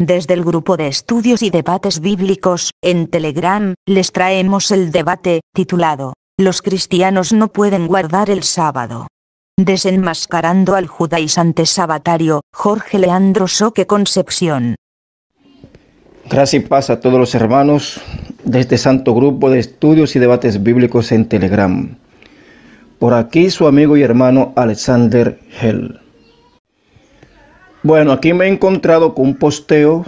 Desde el grupo de estudios y debates bíblicos, en Telegram, les traemos el debate, titulado, «Los cristianos no pueden guardar el sábado». Desenmascarando al judaizante sabatario, Jorge Leandro Soque Concepción. Gracias y paz a todos los hermanos de este santo grupo de estudios y debates bíblicos en Telegram. Por aquí su amigo y hermano Alexander Hell. Bueno, aquí me he encontrado con un posteo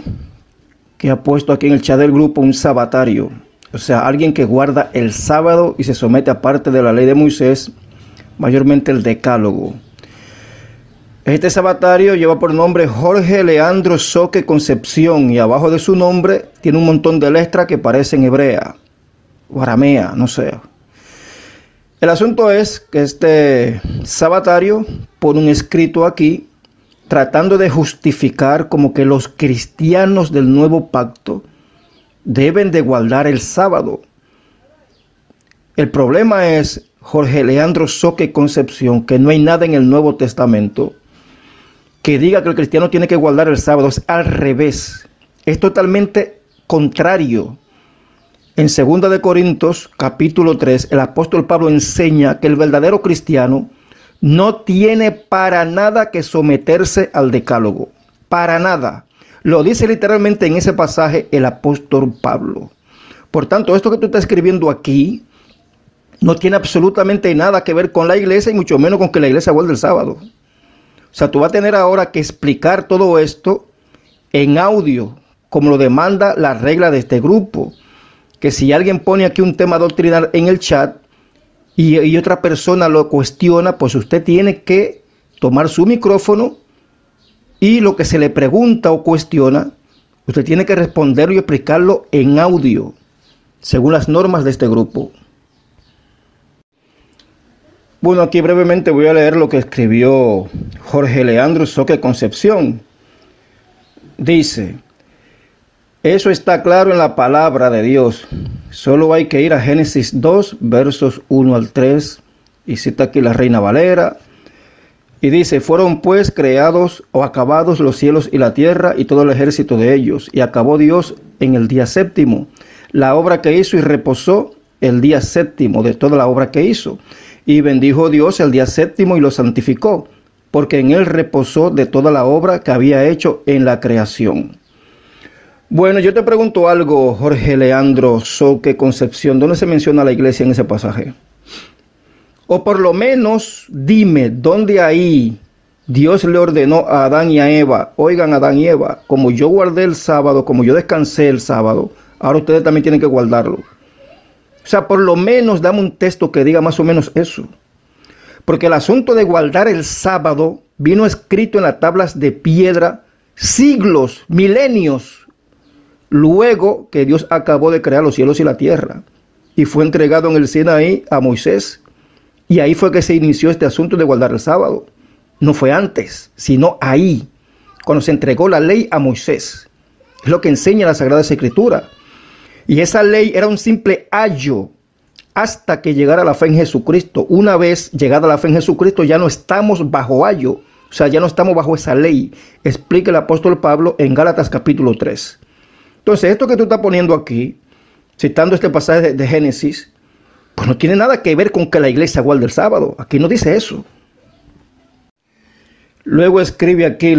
que ha puesto aquí en el chat del grupo un sabatario. O sea, alguien que guarda el sábado y se somete a parte de la ley de Moisés, mayormente el decálogo. Este sabatario lleva por nombre Jorge Leandro Soque Concepción y abajo de su nombre tiene un montón de letras que parecen hebrea o aramea, no sé. El asunto es que este sabatario pone un escrito aquí tratando de justificar como que los cristianos del nuevo pacto deben de guardar el sábado. El problema es, Jorge Leandro Soque Concepción, que no hay nada en el Nuevo Testamento que diga que el cristiano tiene que guardar el sábado. Es al revés, es totalmente contrario. En 2 de Corintios capítulo 3, el apóstol Pablo enseña que el verdadero cristiano no tiene para nada que someterse al decálogo, para nada. Lo dice literalmente en ese pasaje el apóstol Pablo. Por tanto, esto que tú estás escribiendo aquí no tiene absolutamente nada que ver con la iglesia y mucho menos con que la iglesia guarde el sábado. O sea, tú vas a tener ahora que explicar todo esto en audio, como lo demanda la regla de este grupo. Que si alguien pone aquí un tema doctrinal en el chat y otra persona lo cuestiona, pues usted tiene que tomar su micrófono y lo que se le pregunta o cuestiona, usted tiene que responderlo y explicarlo en audio, según las normas de este grupo. Bueno, aquí brevemente voy a leer lo que escribió Jorge Leandro Soque Concepción. Dice: eso está claro en la palabra de Dios. Solo hay que ir a Génesis 2, versos 1 al 3. Y cita aquí la Reina Valera. Y dice: fueron pues creados o acabados los cielos y la tierra y todo el ejército de ellos. Y acabó Dios en el día séptimo la obra que hizo y reposó el día séptimo de toda la obra que hizo. Y bendijo Dios el día séptimo y lo santificó, porque en él reposó de toda la obra que había hecho en la creación. Bueno, yo te pregunto algo, Jorge Leandro Soque Concepción, ¿dónde se menciona la iglesia en ese pasaje? O por lo menos dime, ¿dónde ahí Dios le ordenó a Adán y a Eva? Oigan, Adán y Eva, como yo guardé el sábado, como yo descansé el sábado, ahora ustedes también tienen que guardarlo. O sea, por lo menos dame un texto que diga más o menos eso. Porque el asunto de guardar el sábado vino escrito en las tablas de piedra siglos, milenios, luego que Dios acabó de crear los cielos y la tierra. Y fue entregado en el Sinaí a Moisés. Y ahí fue que se inició este asunto de guardar el sábado. No fue antes, sino ahí, cuando se entregó la ley a Moisés. Es lo que enseña la Sagrada Escritura. Y esa ley era un simple ayo hasta que llegara la fe en Jesucristo. Una vez llegada la fe en Jesucristo, ya no estamos bajo ayo. O sea, ya no estamos bajo esa ley. Explica el apóstol Pablo en Gálatas capítulo 3. Entonces, esto que tú estás poniendo aquí, citando este pasaje de Génesis, pues no tiene nada que ver con que la iglesia guarde el sábado. Aquí no dice eso. Luego escribe aquí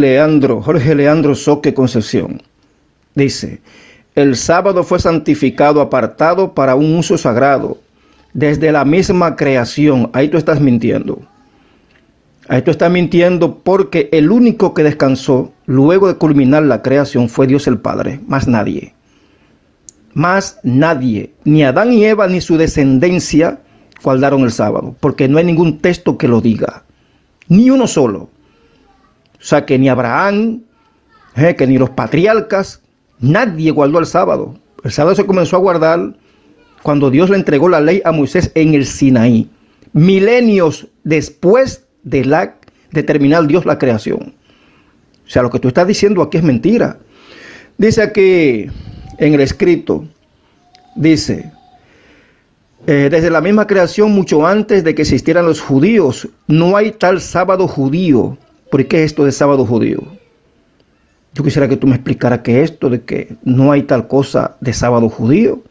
Jorge Leandro Soque Concepción. Dice: el sábado fue santificado, apartado para un uso sagrado, desde la misma creación. Ahí tú estás mintiendo. Ahí tú estás mintiendo porque el único que descansó luego de culminar la creación fue Dios el Padre, más nadie. Más nadie, ni Adán y Eva ni su descendencia guardaron el sábado, porque no hay ningún texto que lo diga, ni uno solo. O sea, que ni Abraham, que ni los patriarcas, nadie guardó el sábado. El sábado se comenzó a guardar cuando Dios le entregó la ley a Moisés en el Sinaí, milenios después de terminar Dios la creación. O sea, lo que tú estás diciendo aquí es mentira. Dice aquí en el escrito, dice: desde la misma creación, mucho antes de que existieran los judíos, no hay tal sábado judío. ¿Por qué esto de sábado judío? Yo quisiera que tú me explicaras que esto de que no hay tal cosa de sábado judío,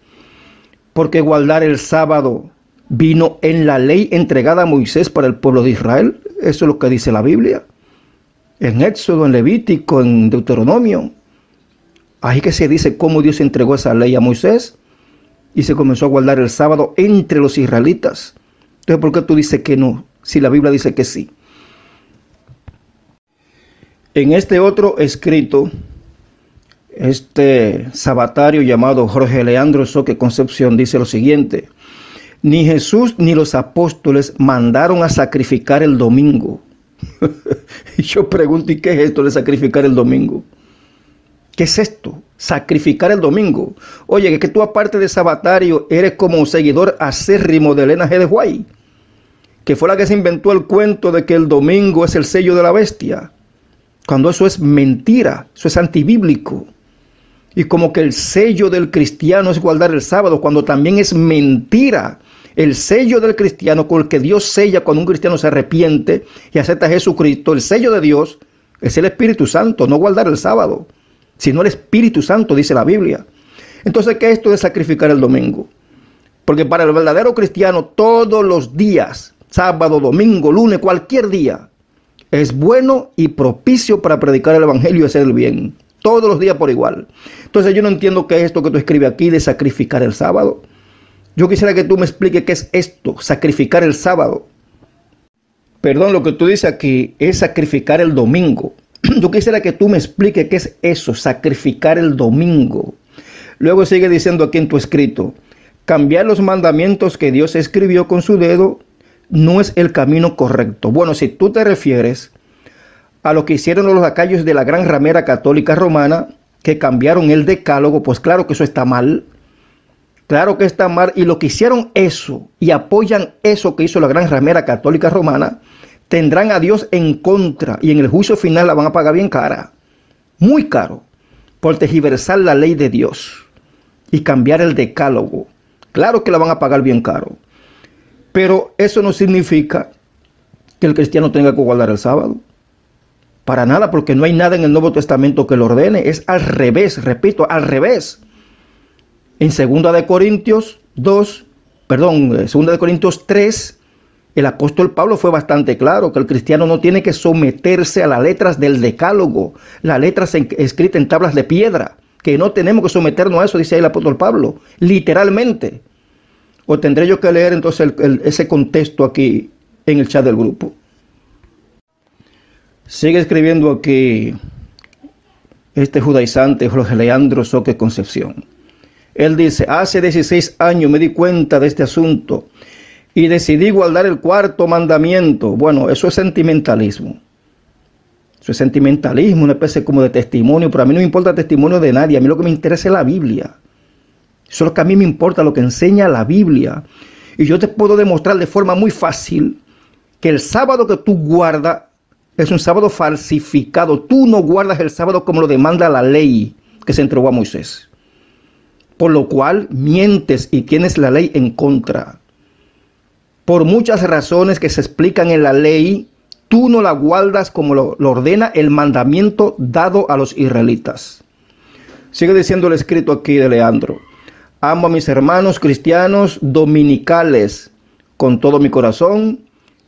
porque guardar el sábado vino en la ley entregada a Moisés para el pueblo de Israel. Eso es lo que dice la Biblia. En Éxodo, en Levítico, en Deuteronomio. Ahí que se dice cómo Dios entregó esa ley a Moisés y se comenzó a guardar el sábado entre los israelitas. Entonces, ¿por qué tú dices que no? Si la Biblia dice que sí. En este otro escrito, este sabatario llamado Jorge Leandro Soque Concepción dice lo siguiente: ni Jesús ni los apóstoles mandaron a sacrificar el domingo. Y yo pregunto, ¿y qué es esto de sacrificar el domingo? ¿Qué es esto? Sacrificar el domingo. Oye, que tú aparte de sabatario eres como seguidor acérrimo de Elena G. de White, que fue la que se inventó el cuento de que el domingo es el sello de la bestia, cuando eso es mentira, eso es antibíblico. Y como que el sello del cristiano es guardar el sábado, cuando también es mentira. El sello del cristiano con el que Dios sella cuando un cristiano se arrepiente y acepta a Jesucristo, el sello de Dios es el Espíritu Santo, no guardar el sábado, sino el Espíritu Santo, dice la Biblia. Entonces, ¿qué es esto de sacrificar el domingo? Porque para el verdadero cristiano, todos los días, sábado, domingo, lunes, cualquier día, es bueno y propicio para predicar el evangelio y hacer el bien. Todos los días por igual. Entonces, yo no entiendo qué es esto que tú escribes aquí de sacrificar el sábado. Yo quisiera que tú me expliques qué es esto, sacrificar el sábado. Perdón, lo que tú dices aquí es sacrificar el domingo. Yo quisiera que tú me expliques qué es eso, sacrificar el domingo. Luego sigue diciendo aquí en tu escrito: cambiar los mandamientos que Dios escribió con su dedo no es el camino correcto. Bueno, si tú te refieres a lo que hicieron los lacayos de la gran ramera católica romana, que cambiaron el decálogo, pues claro que eso está mal. Claro que está mal, y lo que hicieron eso y apoyan eso que hizo la gran ramera católica romana, tendrán a Dios en contra y en el juicio final la van a pagar bien cara, muy caro, por tergiversar la ley de Dios y cambiar el decálogo. Claro que la van a pagar bien caro, pero eso no significa que el cristiano tenga que guardar el sábado. Para nada, porque no hay nada en el Nuevo Testamento que lo ordene. Es al revés, repito, al revés. En 2 Corintios 3, el apóstol Pablo fue bastante claro que el cristiano no tiene que someterse a las letras del decálogo, las letras escritas en tablas de piedra, que no tenemos que someternos a eso, dice ahí el apóstol Pablo, literalmente. O tendré yo que leer entonces ese contexto aquí en el chat del grupo. Sigue escribiendo aquí este judaizante Jorge Leandro Soque Concepción. Él dice: hace 16 años me di cuenta de este asunto y decidí guardar el cuarto mandamiento. Bueno, eso es sentimentalismo. Eso es sentimentalismo, una especie como de testimonio, pero a mí no me importa el testimonio de nadie. A mí lo que me interesa es la Biblia. Eso es lo que a mí me importa, lo que enseña la Biblia. Y yo te puedo demostrar de forma muy fácil que el sábado que tú guardas es un sábado falsificado. Tú no guardas el sábado como lo demanda la ley que se entregó a Moisés. Por lo cual mientes y tienes la ley en contra. Por muchas razones que se explican en la ley, tú no la guardas como lo ordena el mandamiento dado a los israelitas. Sigue diciendo el escrito aquí de Leandro: amo a mis hermanos cristianos dominicales con todo mi corazón.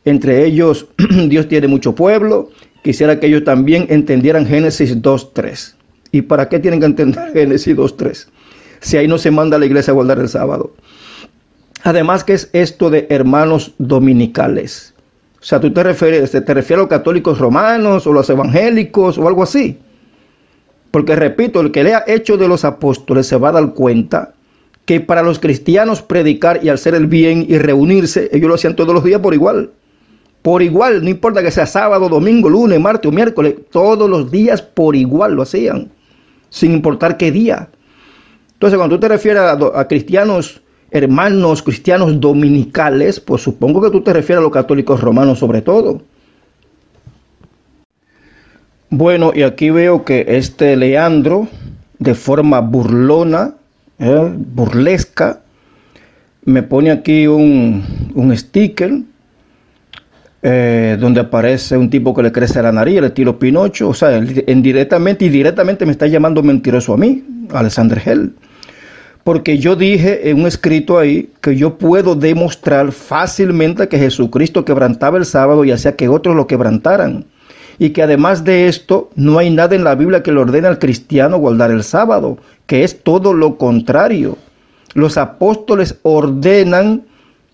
Entre ellos, Dios tiene mucho pueblo. Quisiera que ellos también entendieran Génesis 2:3. ¿Y para qué tienen que entender Génesis 2:3? Si ahí no se manda a la iglesia a guardar el sábado. Además, ¿qué es esto de hermanos dominicales? O sea, ¿tú te refieres a los católicos romanos o los evangélicos o algo así? Porque repito, el que lea Hechos de los Apóstoles se va a dar cuenta que para los cristianos predicar y hacer el bien y reunirse, ellos lo hacían todos los días por igual. Por igual, no importa que sea sábado, domingo, lunes, martes o miércoles, todos los días por igual lo hacían, sin importar qué día. Entonces, cuando tú te refieres a cristianos, hermanos cristianos dominicales, pues supongo que tú te refieres a los católicos romanos sobre todo. Bueno, y aquí veo que este Leandro, de forma burlona, burlesca, me pone aquí un sticker donde aparece un tipo que le crece la nariz, el estilo Pinocho. O sea, indirectamente y directamente me está llamando mentiroso a mí, Alexander Hell. Porque yo dije en un escrito ahí que yo puedo demostrar fácilmente que Jesucristo quebrantaba el sábado y hacía que otros lo quebrantaran. Y que además de esto, no hay nada en la Biblia que le ordene al cristiano guardar el sábado, que es todo lo contrario. Los apóstoles ordenan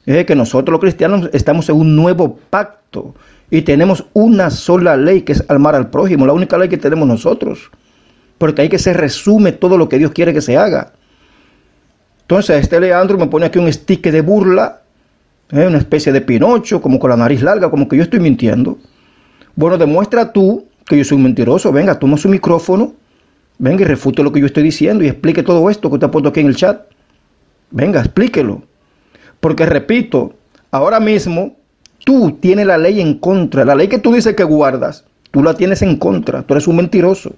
que nosotros los cristianos estamos en un nuevo pacto y tenemos una sola ley, que es amar al prójimo, la única ley que tenemos nosotros. Porque ahí que se resume todo lo que Dios quiere que se haga. Entonces este Leandro me pone aquí un stick de burla, una especie de Pinocho, como con la nariz larga, como que yo estoy mintiendo. Bueno, demuestra tú que yo soy un mentiroso. Venga, toma su micrófono, venga y refute lo que yo estoy diciendo y explique todo esto que usted ha puesto aquí en el chat. Venga, explíquelo. Porque repito, ahora mismo tú tienes la ley en contra. La ley que tú dices que guardas, tú la tienes en contra. Tú eres un mentiroso.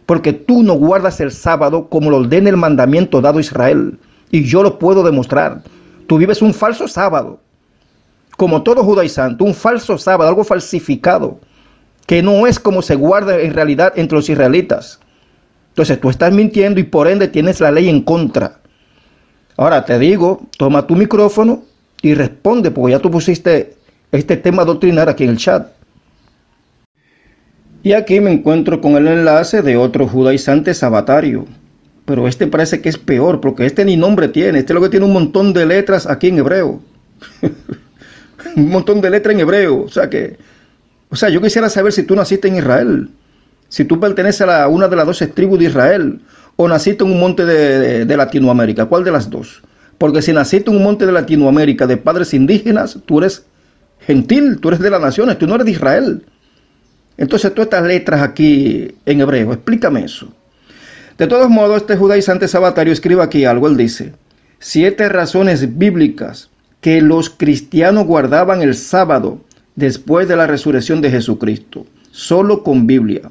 Porque tú no guardas el sábado como lo ordena el mandamiento dado a Israel. Y yo lo puedo demostrar. Tú vives un falso sábado. Como todo judaizante, un falso sábado, algo falsificado. Que no es como se guarda en realidad entre los israelitas. Entonces tú estás mintiendo y por ende tienes la ley en contra. Ahora te digo, toma tu micrófono y responde, porque ya tú pusiste este tema doctrinal aquí en el chat. Y aquí me encuentro con el enlace de otro judaizante sabatario. Pero este parece que es peor, porque este ni nombre tiene. Este es lo que tiene un montón de letras aquí en hebreo. Un montón de letras en hebreo. O sea, yo quisiera saber si tú naciste en Israel. Si tú perteneces a una de las 12 tribus de Israel. O naciste en un monte de Latinoamérica. ¿Cuál de las dos? Porque si naciste en un monte de Latinoamérica de padres indígenas, tú eres gentil, tú eres de las naciones, tú no eres de Israel. Entonces, todas estas letras aquí en hebreo, explícame eso. De todos modos, este judaizante sabatario escribe aquí algo. Él dice: 7 razones bíblicas que los cristianos guardaban el sábado después de la resurrección de Jesucristo. Solo con Biblia.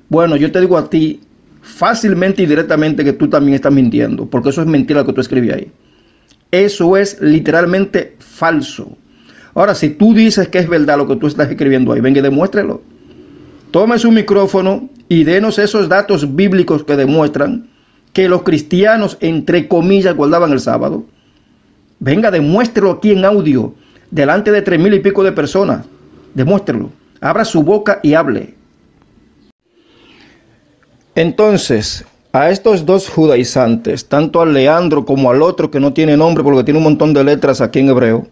Bueno, yo te digo a ti fácilmente y directamente que tú también estás mintiendo, porque eso es mentira lo que tú escribí ahí. Eso es literalmente falso. Ahora, si tú dices que es verdad lo que tú estás escribiendo ahí, venga y demuéstrelo. Tome su micrófono y denos esos datos bíblicos que demuestran que los cristianos, entre comillas, guardaban el sábado. Venga, demuéstrelo aquí en audio, delante de 3,000 y pico de personas. Demuéstrelo. Abra su boca y hable. Entonces, a estos dos judaizantes, tanto al Leandro como al otro que no tiene nombre porque tiene un montón de letras aquí en hebreo,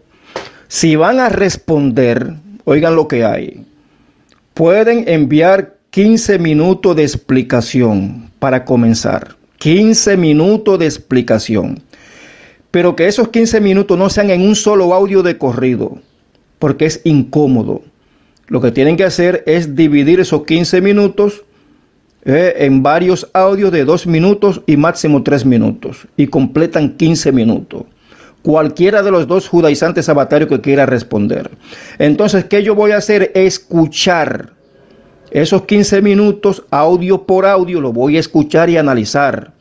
si van a responder, oigan lo que hay. Pueden enviar 15 minutos de explicación para comenzar. 15 minutos de explicación. Pero que esos 15 minutos no sean en un solo audio de corrido, porque es incómodo. Lo que tienen que hacer es dividir esos 15 minutos en varios audios de 2 minutos y máximo 3 minutos. Y completan 15 minutos. Cualquiera de los dos judaizantes sabatarios que quiera responder. Entonces, ¿qué yo voy a hacer? Escuchar esos 15 minutos, audio por audio, lo voy a escuchar y analizar.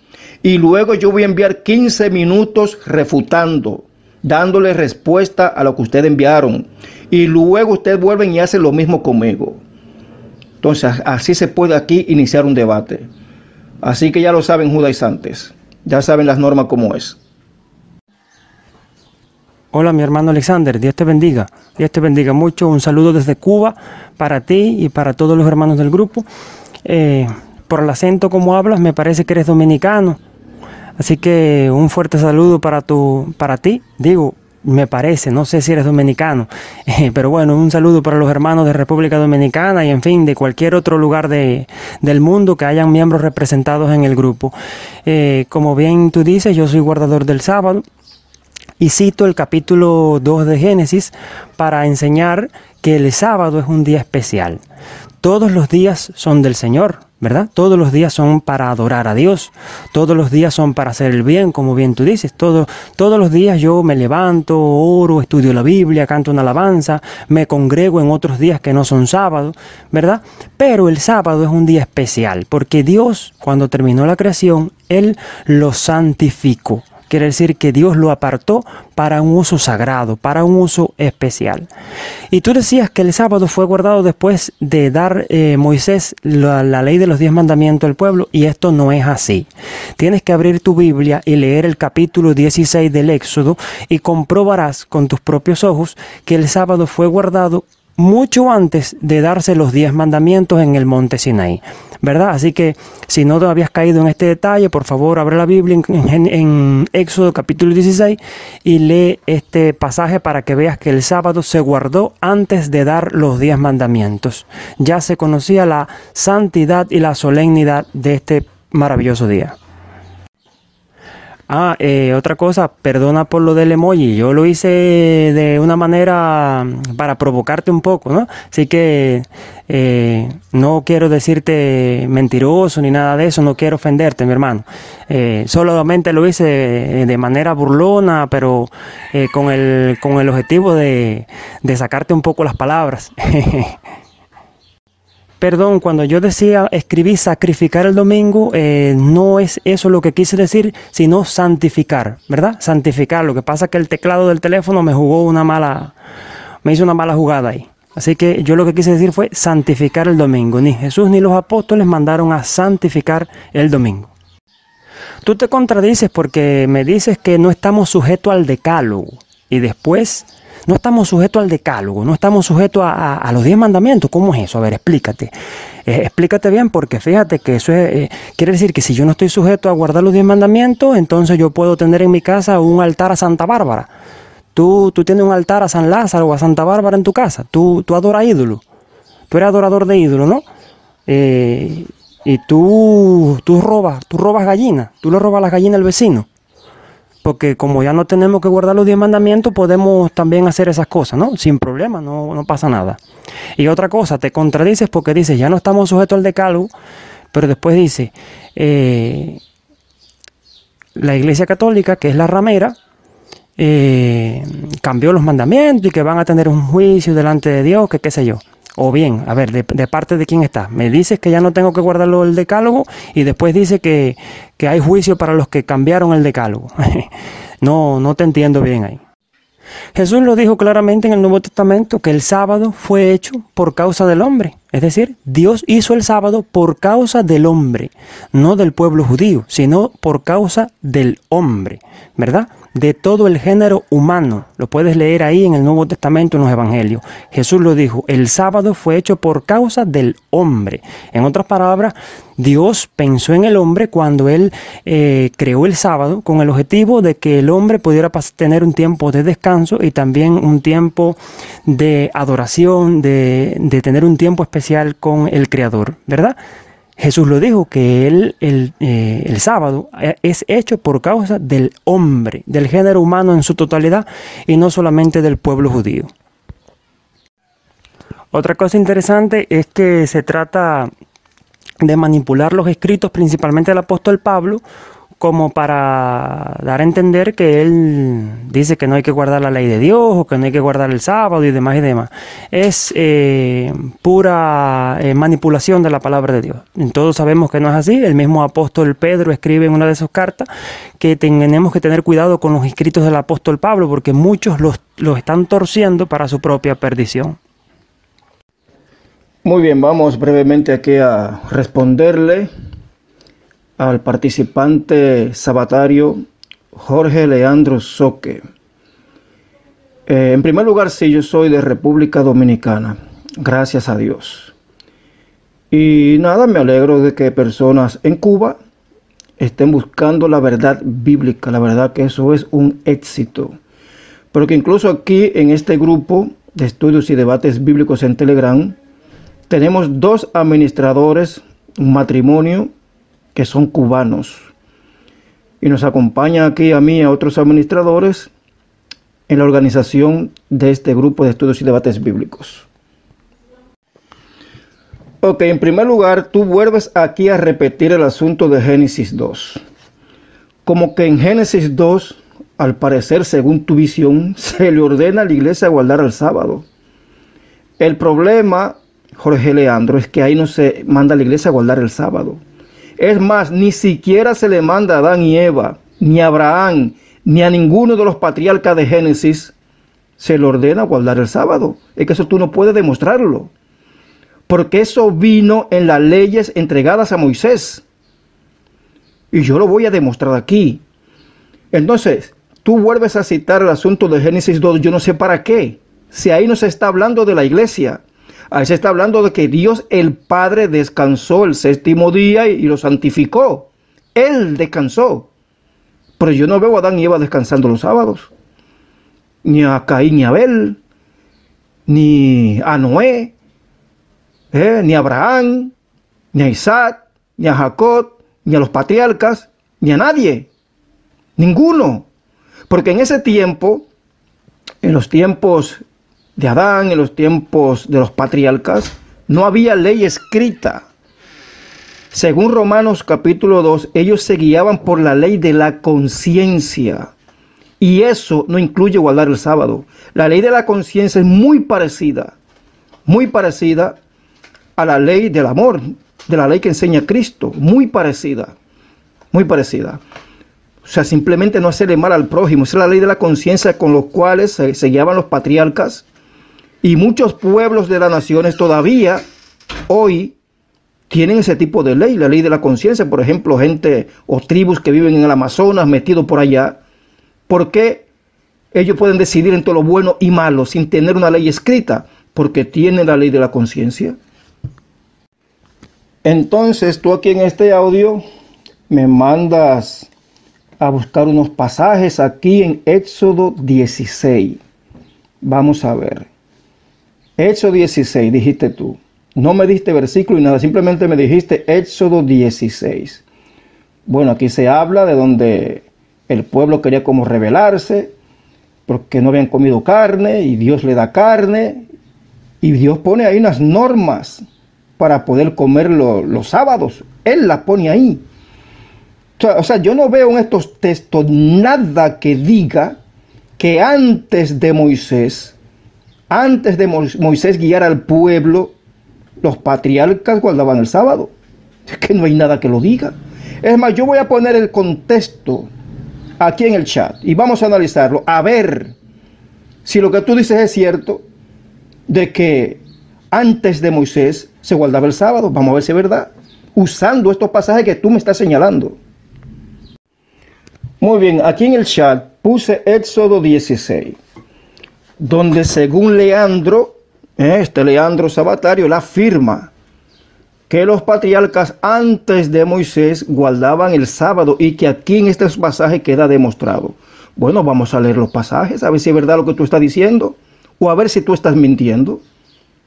Y luego yo voy a enviar 15 minutos refutando, dándole respuesta a lo que ustedes enviaron. Y luego ustedes vuelven y hacen lo mismo conmigo. Entonces, así se puede aquí iniciar un debate. Así que ya lo saben, judaizantes. Ya saben las normas como es. Hola, mi hermano Alexander, Dios te bendiga. Dios te bendiga mucho. Un saludo desde Cuba para ti y para todos los hermanos del grupo. Por el acento como hablas, me parece que eres dominicano. Así que un fuerte saludo para ti. Digo, me parece, no sé si eres dominicano. Pero bueno, un saludo para los hermanos de República Dominicana y en fin, de cualquier otro lugar del mundo que hayan miembros representados en el grupo. Como bien tú dices, yo soy guardador del sábado. Y cito el capítulo 2 de Génesis para enseñar que el sábado es un día especial. Todos los días son del Señor, ¿verdad? Todos los días son para adorar a Dios. Todos los días son para hacer el bien, como bien tú dices. Todos los días yo me levanto, oro, estudio la Biblia, canto una alabanza, me congrego en otros días que no son sábados, ¿verdad? Pero el sábado es un día especial porque Dios, cuando terminó la creación, Él lo santificó. quiere decir que Dios lo apartó para un uso sagrado, para un uso especial. Y tú decías que el sábado fue guardado después de dar Moisés la ley de los 10 mandamientos al pueblo, y esto no es así. Tienes que abrir tu Biblia y leer el capítulo 16 del Éxodo y comprobarás con tus propios ojos que el sábado fue guardado mucho antes de darse los 10 mandamientos en el monte Sinaí, ¿verdad? Así que si no te habías caído en este detalle, por favor abre la Biblia en Éxodo capítulo 16 y lee este pasaje para que veas que el sábado se guardó antes de dar los 10 mandamientos. Ya se conocía la santidad y la solemnidad de este maravilloso día. Otra cosa, perdona por lo del emoji, yo lo hice de una manera para provocarte un poco, ¿no? Así que no quiero decirte mentiroso ni nada de eso, no quiero ofenderte, mi hermano. Solamente lo hice de manera burlona, pero con el objetivo de sacarte un poco las palabras. Perdón, cuando yo escribí sacrificar el domingo, no es eso lo que quise decir, sino santificar, ¿verdad? Santificar. Lo que pasa es que el teclado del teléfono me hizo una mala jugada ahí. Así que yo lo que quise decir fue santificar el domingo. Ni Jesús ni los apóstoles mandaron a santificar el domingo. Tú te contradices porque me dices que no estamos sujetos al decálogo y después no estamos sujetos al decálogo, no estamos sujetos a los 10 mandamientos. ¿Cómo es eso? A ver, explícate. Explícate bien, porque fíjate que eso quiere decir que si yo no estoy sujeto a guardar los 10 mandamientos, entonces yo puedo tener en mi casa un altar a Santa Bárbara. Tú tienes un altar a San Lázaro o a Santa Bárbara en tu casa. Tú adoras ídolos. Tú eres adorador de ídolos, ¿no? Y tú robas gallinas. Tú le robas las gallinas al vecino. Porque como ya no tenemos que guardar los 10 mandamientos, podemos también hacer esas cosas, ¿no? Sin problema, no pasa nada. Y otra cosa, te contradices porque dices, ya no estamos sujetos al decálogo, pero después dice, la Iglesia Católica, que es la ramera, cambió los mandamientos y que van a tener un juicio delante de Dios, que qué sé yo. O bien, a ver, de parte de quién está. Me dices que ya no tengo que guardarlo el decálogo y después dice que hay juicio para los que cambiaron el decálogo. No te entiendo bien ahí. Jesús lo dijo claramente en el Nuevo Testamento que el sábado fue hecho por causa del hombre. Es decir, Dios hizo el sábado por causa del hombre, no del pueblo judío, sino por causa del hombre, ¿verdad? De todo el género humano. Lo puedes leer ahí en el Nuevo Testamento, en los Evangelios. Jesús lo dijo, el sábado fue hecho por causa del hombre. En otras palabras, Dios pensó en el hombre cuando Él creó el sábado con el objetivo de que el hombre pudiera tener un tiempo de descanso y también un tiempo de adoración, de tener un tiempo especial con el Creador, ¿verdad? Jesús lo dijo, que el sábado es hecho por causa del hombre, del género humano en su totalidad y no solamente del pueblo judío. Otra cosa interesante es que se trata de manipular los escritos, principalmente del apóstol Pablo, como para dar a entender que él dice que no hay que guardar la ley de Dios o que no hay que guardar el sábado y demás y demás. Es pura manipulación de la palabra de Dios. Todos sabemos que no es así. El mismo apóstol Pedro escribe en una de sus cartas que tenemos que tener cuidado con los escritos del apóstol Pablo porque muchos los están torciendo para su propia perdición. Muy bien, vamos brevemente aquí a responderle al participante sabatario Jorge Leandro Soque. En primer lugar, sí, yo soy de República Dominicana, gracias a Dios. Y nada, me alegro de que personas en Cuba estén buscando la verdad bíblica. La verdad que eso es un éxito. Pero que incluso aquí en este grupo de estudios y debates bíblicos en Telegram, tenemos 2 administradores, un matrimonio, que son cubanos. Y nos acompaña aquí a mí y a otros administradores en la organización de este grupo de estudios y debates bíblicos. Ok, en primer lugar, tú vuelves aquí a repetir el asunto de Génesis 2. Como que en Génesis 2, al parecer, según tu visión, se le ordena a la iglesia guardar el sábado. El problema, Jorge Leandro, es que ahí no se manda a la iglesia a guardar el sábado. Es más, ni siquiera se le manda a Adán y Eva ni a Abraham, ni a ninguno de los patriarcas de Génesis se le ordena guardar el sábado. Es que eso tú no puedes demostrarlo, porque eso vino en las leyes entregadas a Moisés. Y yo lo voy a demostrar aquí. Entonces, tú vuelves a citar el asunto de Génesis 2, yo no sé para qué. Si ahí no se está hablando de la iglesia, ahí se está hablando de que Dios el Padre descansó el séptimo día y lo santificó. Él descansó. Pero yo no veo a Adán y Eva descansando los sábados. Ni a Caín ni a Abel. Ni a Noé. Ni a Abraham. Ni a Isaac. Ni a Jacob. Ni a los patriarcas. Ni a nadie. Ninguno. Porque en ese tiempo, en los tiempos de Adán, en los tiempos de los patriarcas, no había ley escrita. Según Romanos capítulo 2, ellos se guiaban por la ley de la conciencia. Y eso no incluye guardar el sábado. La ley de la conciencia es muy parecida a la ley del amor, de la ley que enseña Cristo. Muy parecida. O sea, simplemente no hacerle mal al prójimo. Esa es la ley de la conciencia con los cuales se guiaban los patriarcas. Y muchos pueblos de las naciones todavía hoy tienen ese tipo de ley, la ley de la conciencia. Por ejemplo, gente o tribus que viven en el Amazonas, metidos por allá. ¿Por qué ellos pueden decidir entre lo bueno y malo sin tener una ley escrita? Porque tienen la ley de la conciencia. Entonces, tú aquí en este audio me mandas a buscar unos pasajes aquí en Éxodo 16. Vamos a ver. Éxodo 16, dijiste tú. No me diste versículo y nada, simplemente me dijiste Éxodo 16. Bueno, aquí se habla de donde el pueblo quería como rebelarse, porque no habían comido carne, y Dios le da carne, y Dios pone ahí unas normas para poder comer los sábados. Él las pone ahí. O sea, yo no veo en estos textos nada que diga que antes de Moisés guiar al pueblo, los patriarcas guardaban el sábado. Es que no hay nada que lo diga. Es más, yo voy a poner el contexto aquí en el chat y vamos a analizarlo, a ver si lo que tú dices es cierto, de que antes de Moisés se guardaba el sábado. Vamos a ver si es verdad, usando estos pasajes que tú me estás señalando. Muy bien, aquí en el chat puse Éxodo 16, donde según Leandro, Leandro Sabatario, él afirma que los patriarcas antes de Moisés guardaban el sábado y que aquí en este pasaje queda demostrado. Bueno, vamos a leer los pasajes, a ver si es verdad lo que tú estás diciendo, o a ver si tú estás mintiendo.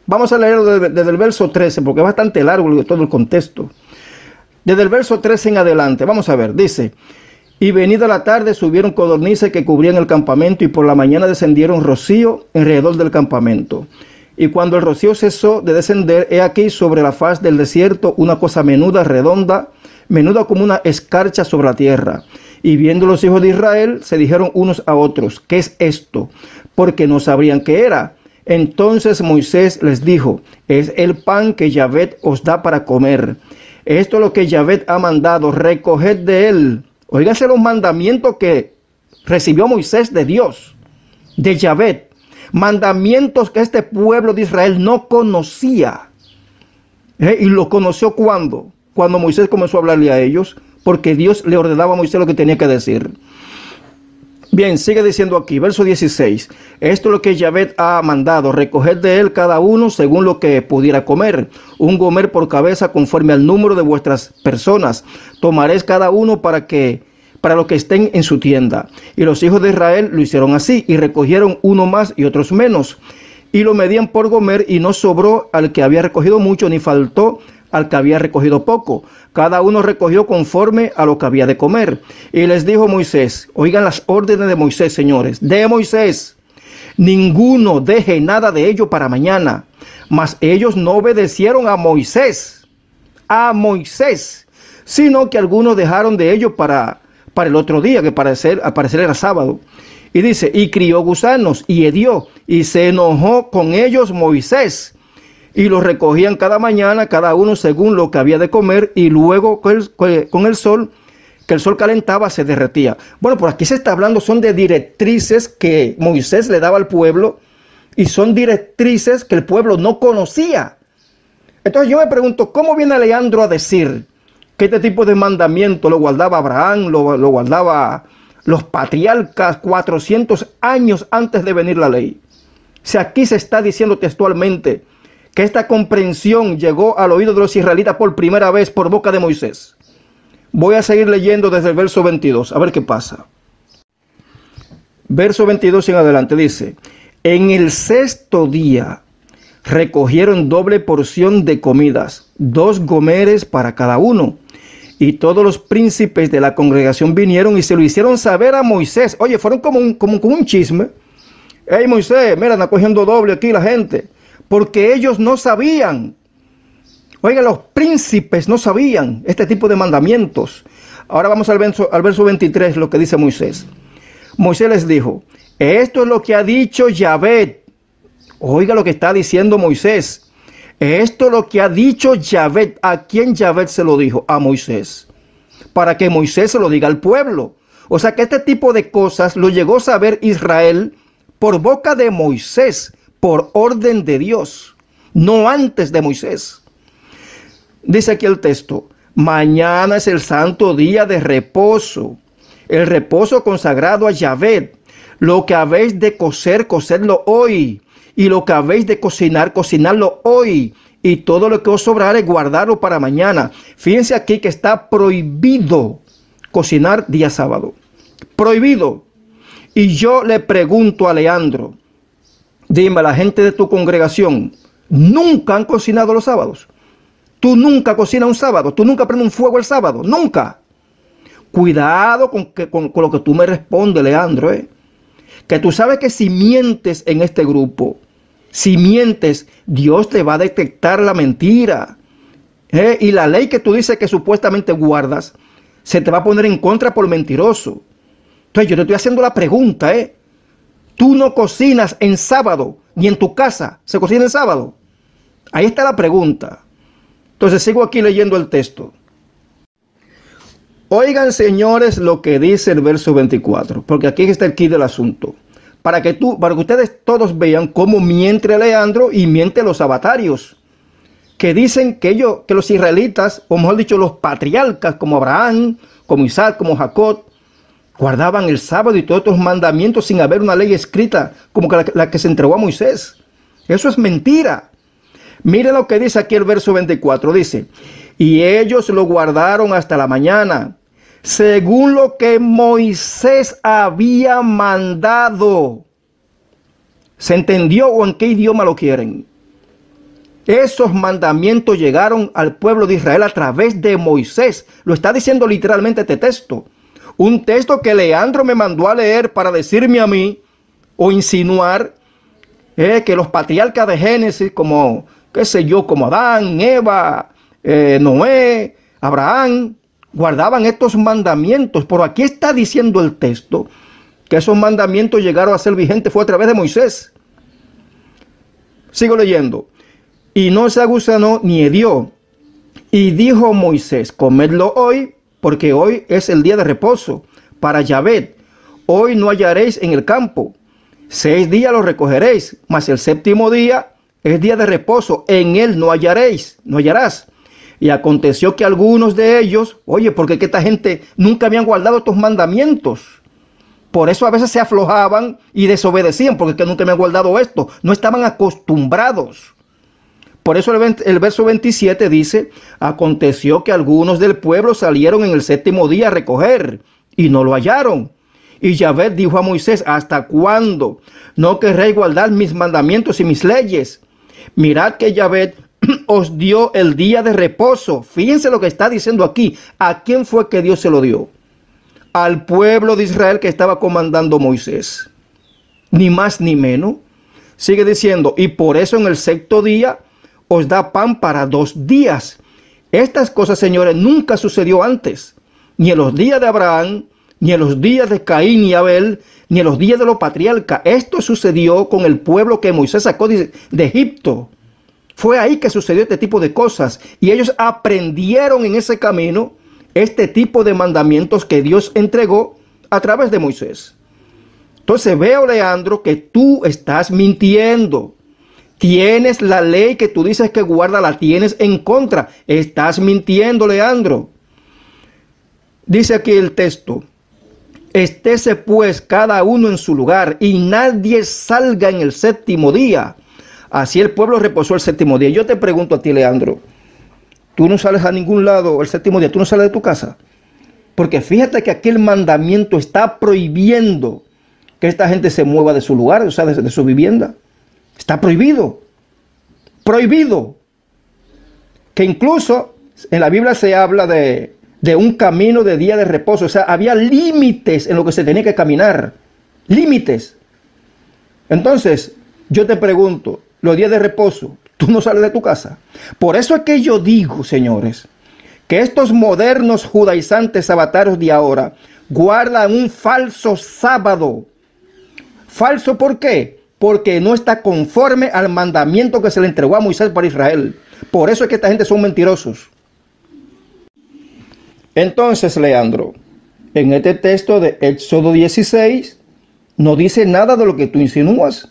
Vamos a leerlo desde el verso 13, porque es bastante largo todo el contexto. Desde el verso 13 en adelante, vamos a ver, dice: y venida la tarde subieron codornices que cubrían el campamento, y por la mañana descendieron rocío alrededor del campamento. Y cuando el rocío cesó de descender, he aquí sobre la faz del desierto una cosa menuda, redonda, menuda como una escarcha sobre la tierra. Y viendo los hijos de Israel, se dijeron unos a otros: ¿qué es esto? Porque no sabrían qué era. Entonces Moisés les dijo: es el pan que Yahvé os da para comer. Esto es lo que Yahvé ha mandado, recoged de él. Óiganse los mandamientos que recibió Moisés de Dios, de Yahvé. Mandamientos que este pueblo de Israel no conocía. Y lo conoció cuando Moisés comenzó a hablarle a ellos, porque Dios le ordenaba a Moisés lo que tenía que decir. Bien, sigue diciendo aquí, verso 16. Esto es lo que Yahvé ha mandado, recoged de él cada uno según lo que pudiera comer, un gomer por cabeza conforme al número de vuestras personas. Tomaréis cada uno para lo que estén en su tienda. Y los hijos de Israel lo hicieron así, y recogieron uno más y otros menos. Y lo medían por gomer, y no sobró al que había recogido mucho, ni faltó al que había recogido poco. Cada uno recogió conforme a lo que había de comer. Y les dijo Moisés, oigan las órdenes de Moisés, señores, de Moisés: ninguno deje nada de ello para mañana. Mas ellos no obedecieron a Moisés, sino que algunos dejaron de ello para el otro día, que al parecer era sábado. Y dice: y crió gusanos y hedió, y se enojó con ellos Moisés. Y los recogían cada mañana, cada uno según lo que había de comer, y luego con el sol que el sol calentaba, se derretía. Bueno, por aquí se está hablando, son de directrices que Moisés le daba al pueblo y son directrices que el pueblo no conocía. Entonces yo me pregunto, ¿cómo viene Leandro a decir que este tipo de mandamiento lo guardaba Abraham, lo guardaba los patriarcas 400 años antes de venir la ley? Si aquí se está diciendo textualmente que esta comprensión llegó al oído de los israelitas por primera vez por boca de Moisés. Voy a seguir leyendo desde el verso 22, a ver qué pasa. Verso 22 en adelante dice: en el sexto día recogieron doble porción de comidas, 2 gomeres para cada uno. Y todos los príncipes de la congregación vinieron y se lo hicieron saber a Moisés. Oye, fueron como un chisme. Hey Moisés, mira, está cogiendo doble aquí la gente. Porque ellos no sabían. Oiga, los príncipes no sabían este tipo de mandamientos. Ahora vamos al verso 23, lo que dice Moisés. Moisés les dijo: esto es lo que ha dicho Yahvé. Oiga lo que está diciendo Moisés. Esto es lo que ha dicho Yahvé. ¿A quién Yahvé se lo dijo? A Moisés. Para que Moisés se lo diga al pueblo. O sea que este tipo de cosas lo llegó a saber Israel por boca de Moisés, por orden de Dios, no antes de Moisés. Dice aquí el texto: mañana es el santo día de reposo, el reposo consagrado a Yahvé. Lo que habéis de cocer, cocedlo hoy. Y lo que habéis de cocinar, cocinarlo hoy. Y todo lo que os sobrare, guardarlo para mañana. Fíjense aquí que está prohibido cocinar día sábado. Prohibido. Y yo le pregunto a Leandro, dime, la gente de tu congregación, ¿nunca han cocinado los sábados? Tú nunca cocinas un sábado. Tú nunca prendes un fuego el sábado. Nunca. Cuidado con lo que tú me respondes, Leandro, que tú sabes que si mientes en este grupo, si mientes, Dios te va a detectar la mentira. Y la ley que tú dices que supuestamente guardas, se te va a poner en contra por mentiroso. Entonces yo te estoy haciendo la pregunta, Tú no cocinas en sábado, ni en tu casa se cocina en sábado. Ahí está la pregunta. Entonces sigo aquí leyendo el texto. Oigan, señores, lo que dice el verso 24, porque aquí está el quid del asunto. Para que ustedes todos vean cómo miente Leandro y miente los abatarios, que dicen que los israelitas, o mejor dicho, los patriarcas como Abraham, como Isaac, como Jacob, guardaban el sábado y todos estos mandamientos sin haber una ley escrita como la que se entregó a Moisés. Eso es mentira. Miren lo que dice aquí el verso 24. Dice: y ellos lo guardaron hasta la mañana, según lo que Moisés había mandado. ¿Se entendió o en qué idioma lo quieren? Esos mandamientos llegaron al pueblo de Israel a través de Moisés. Lo está diciendo literalmente este texto. Un texto que Leandro me mandó a leer para decirme a mí o insinuar que los patriarcas de Génesis, como, qué sé yo, como Adán, Eva, Noé, Abraham, guardaban estos mandamientos. Pero aquí está diciendo el texto que esos mandamientos llegaron a ser vigentes fue a través de Moisés. Sigo leyendo. Y no se aguzanó ni hedió. Y dijo Moisés: comedlo hoy, porque hoy es el día de reposo para Yahvé. Hoy no hallaréis en el campo. 6 días lo recogeréis, mas el séptimo día es día de reposo. En él no hallarás. Y aconteció que algunos de ellos, oye, porque que esta gente nunca habían guardado estos mandamientos. Por eso a veces se aflojaban y desobedecían, porque que nunca habían guardado esto. No estaban acostumbrados. Por eso el verso 27 dice: aconteció que algunos del pueblo salieron en el séptimo día a recoger y no lo hallaron. Y Yahvé dijo a Moisés: ¿hasta cuándo no querréis guardar mis mandamientos y mis leyes? Mirad que Yahvé os dio el día de reposo. Fíjense lo que está diciendo aquí. ¿A quién fue que Dios se lo dio? Al pueblo de Israel que estaba comandando Moisés. Ni más ni menos. Sigue diciendo: y por eso en el sexto día os da pan para 2 días. Estas cosas, señores, nunca sucedió antes. Ni en los días de Abraham, ni en los días de Caín y Abel, ni en los días de los patriarcas. Esto sucedió con el pueblo que Moisés sacó de Egipto. Fue ahí que sucedió este tipo de cosas. Y ellos aprendieron en ese camino este tipo de mandamientos que Dios entregó a través de Moisés. Entonces veo, Leandro, que tú estás mintiendo. Tienes la ley que tú dices que guarda, la tienes en contra. Estás mintiendo, Leandro. Dice aquí el texto: estése pues cada uno en su lugar y nadie salga en el séptimo día. Así el pueblo reposó el séptimo día. Yo te pregunto a ti, Leandro, tú no sales a ningún lado el séptimo día, tú no sales de tu casa. Porque fíjate que aquí el mandamiento está prohibiendo que esta gente se mueva de su lugar, o sea, de su vivienda. Está prohibido. Prohibido. Que incluso en la Biblia se habla de un camino de día de reposo. O sea, había límites en lo que se tenía que caminar. Límites. Entonces, yo te pregunto, los días de reposo, tú no sales de tu casa. Por eso es que yo digo, señores, que estos modernos judaizantes sabatarios de ahora guardan un falso sábado. ¿Falso por qué? Porque no está conforme al mandamiento que se le entregó a Moisés para Israel. Por eso es que esta gente son mentirosos. Entonces, Leandro, en este texto de Éxodo 16, no dice nada de lo que tú insinúas.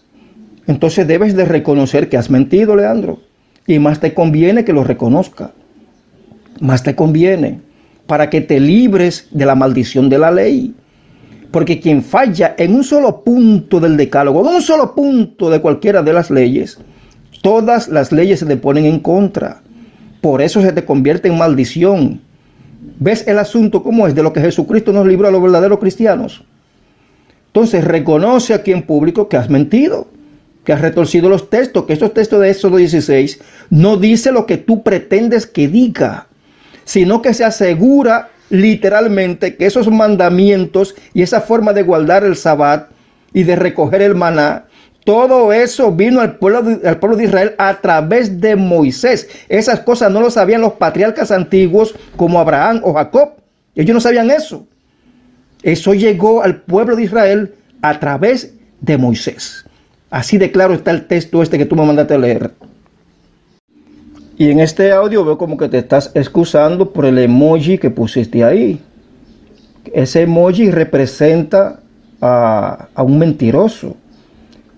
Entonces debes de reconocer que has mentido, Leandro. Y más te conviene que lo reconozca. Más te conviene para que te libres de la maldición de la ley. Porque quien falla en un solo punto del decálogo, en un solo punto de cualquiera de las leyes, todas las leyes se te ponen en contra. Por eso se te convierte en maldición. ¿Ves el asunto cómo es? De lo que Jesucristo nos libró a los verdaderos cristianos. Entonces reconoce aquí en público que has mentido, que has retorcido los textos, que estos textos de Éxodo 16 no dice lo que tú pretendes que diga, sino que se asegura literalmente que esos mandamientos y esa forma de guardar el Sabbat y de recoger el maná, todo eso vino al pueblo de Israel a través de Moisés. Esas cosas no lo sabían los patriarcas antiguos como Abraham o Jacob. Ellos no sabían eso. Eso llegó al pueblo de Israel a través de Moisés. Así de claro está el texto este que tú me mandaste a leer. Y en este audio veo como que te estás excusando por el emoji que pusiste ahí. Ese emoji representa a un mentiroso.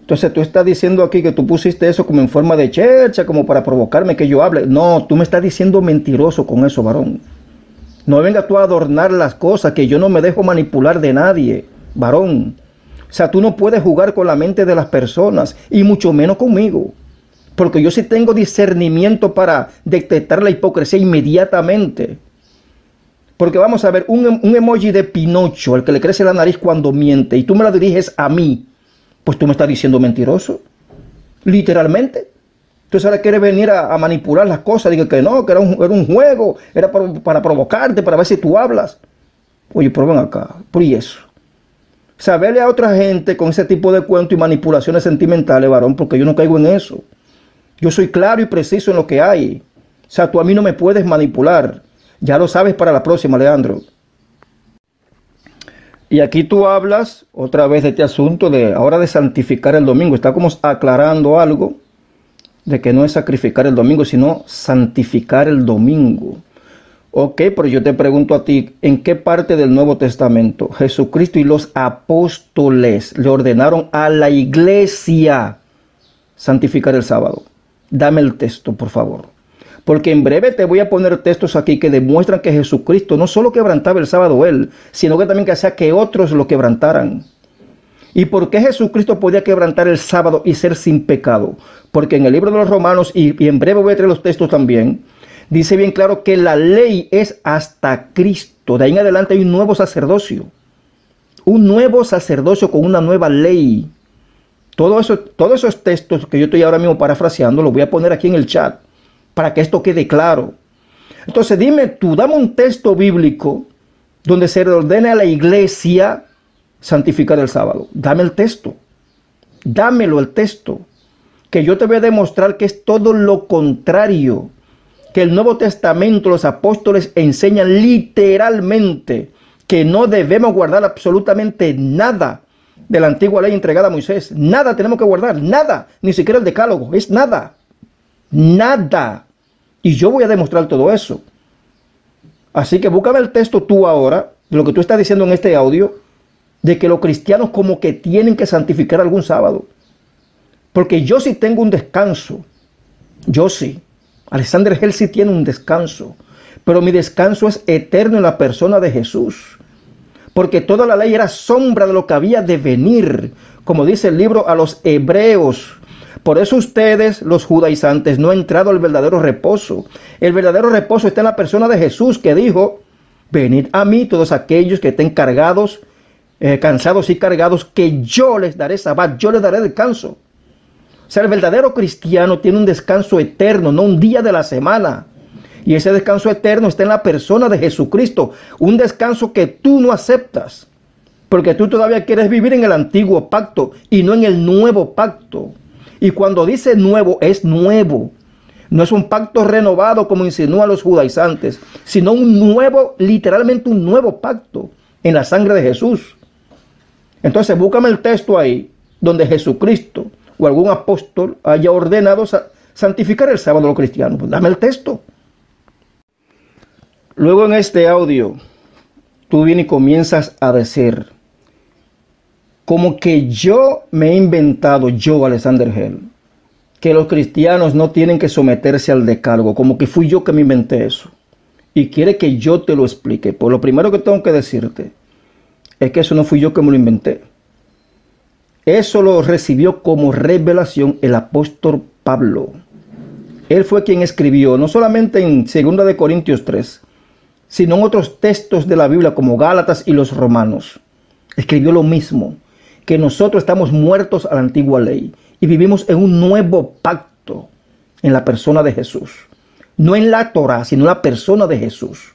Entonces tú estás diciendo aquí que tú pusiste eso como en forma de chercha, como para provocarme que yo hable. No, tú me estás diciendo mentiroso con eso, varón. No vengas tú a adornar las cosas, que yo no me dejo manipular de nadie, varón. O sea, tú no puedes jugar con la mente de las personas, y mucho menos conmigo. Porque yo sí tengo discernimiento para detectar la hipocresía inmediatamente. Porque vamos a ver, un emoji de Pinocho, al que le crece la nariz cuando miente, y tú me la diriges a mí, pues tú me estás diciendo mentiroso. Literalmente. Entonces ahora quieres venir a manipular las cosas. Digo que no, que era un juego, era para provocarte, para ver si tú hablas. Oye, pero ven acá, por eso. Saberle a otra gente con ese tipo de cuentos y manipulaciones sentimentales, varón, porque yo no caigo en eso. Yo soy claro y preciso en lo que hay. O sea, tú a mí no me puedes manipular. Ya lo sabes para la próxima, Leandro. Y aquí tú hablas otra vez de este asunto de ahora de santificar el domingo. Está como aclarando algo de que no es sacrificar el domingo, sino santificar el domingo. Ok, pero yo te pregunto a ti, ¿en qué parte del Nuevo Testamento Jesucristo y los apóstoles le ordenaron a la iglesia santificar el sábado? Dame el texto, por favor. Porque en breve te voy a poner textos aquí que demuestran que Jesucristo no solo quebrantaba el sábado él, sino que también que hacía que otros lo quebrantaran. ¿Y por qué Jesucristo podía quebrantar el sábado y ser sin pecado? Porque en el libro de los Romanos, y en breve voy a traer los textos también, dice bien claro que la ley es hasta Cristo. De ahí en adelante hay un nuevo sacerdocio. Un nuevo sacerdocio con una nueva ley. Todos esos textos que yo estoy ahora mismo parafraseando, los voy a poner aquí en el chat para que esto quede claro. Entonces dime tú, dame un texto bíblico donde se le ordene a la iglesia santificar el sábado. Dame el texto. Dámelo el texto. Que yo te voy a demostrar que es todo lo contrario. Que el Nuevo Testamento, los apóstoles enseñan literalmente que no debemos guardar absolutamente nada de la antigua ley entregada a Moisés. Nada tenemos que guardar, nada, ni siquiera el decálogo, es nada, nada. Y yo voy a demostrar todo eso. Así que búscame el texto tú ahora, de lo que tú estás diciendo en este audio, de que los cristianos como que tienen que santificar algún sábado. Porque yo sí tengo un descanso. Yo sí. Alexander Hell sí tiene un descanso. Pero mi descanso es eterno en la persona de Jesús. Porque toda la ley era sombra de lo que había de venir. Como dice el libro a los Hebreos. Por eso ustedes, los judaizantes, no han entrado al verdadero reposo. El verdadero reposo está en la persona de Jesús, que dijo: venid a mí todos aquellos que estén cargados, cansados y cargados, que yo les daré sabbat, yo les daré descanso. O sea, el verdadero cristiano tiene un descanso eterno, no un día de la semana. Y ese descanso eterno está en la persona de Jesucristo. Un descanso que tú no aceptas, porque tú todavía quieres vivir en el antiguo pacto y no en el nuevo pacto. Y cuando dice nuevo, es nuevo. No es un pacto renovado como insinúan los judaizantes, sino un nuevo, literalmente un nuevo pacto en la sangre de Jesús. Entonces búscame el texto ahí donde Jesucristo o algún apóstol haya ordenado santificar el sábado a los cristianos. Pues dame el texto. Luego en este audio tú vienes y comienzas a decir como que yo me he inventado, yo, Alexander Hell, que los cristianos no tienen que someterse al decálogo, como que fui yo que me inventé eso. Y quiere que yo te lo explique. Pues lo primero que tengo que decirte es que eso no fui yo que me lo inventé. Eso lo recibió como revelación el apóstol Pablo. Él fue quien escribió, no solamente en 2 de Corintios 3, sino en otros textos de la Biblia como Gálatas y los Romanos. Escribió lo mismo, que nosotros estamos muertos a la antigua ley y vivimos en un nuevo pacto en la persona de Jesús. No en la Torá, sino en la persona de Jesús.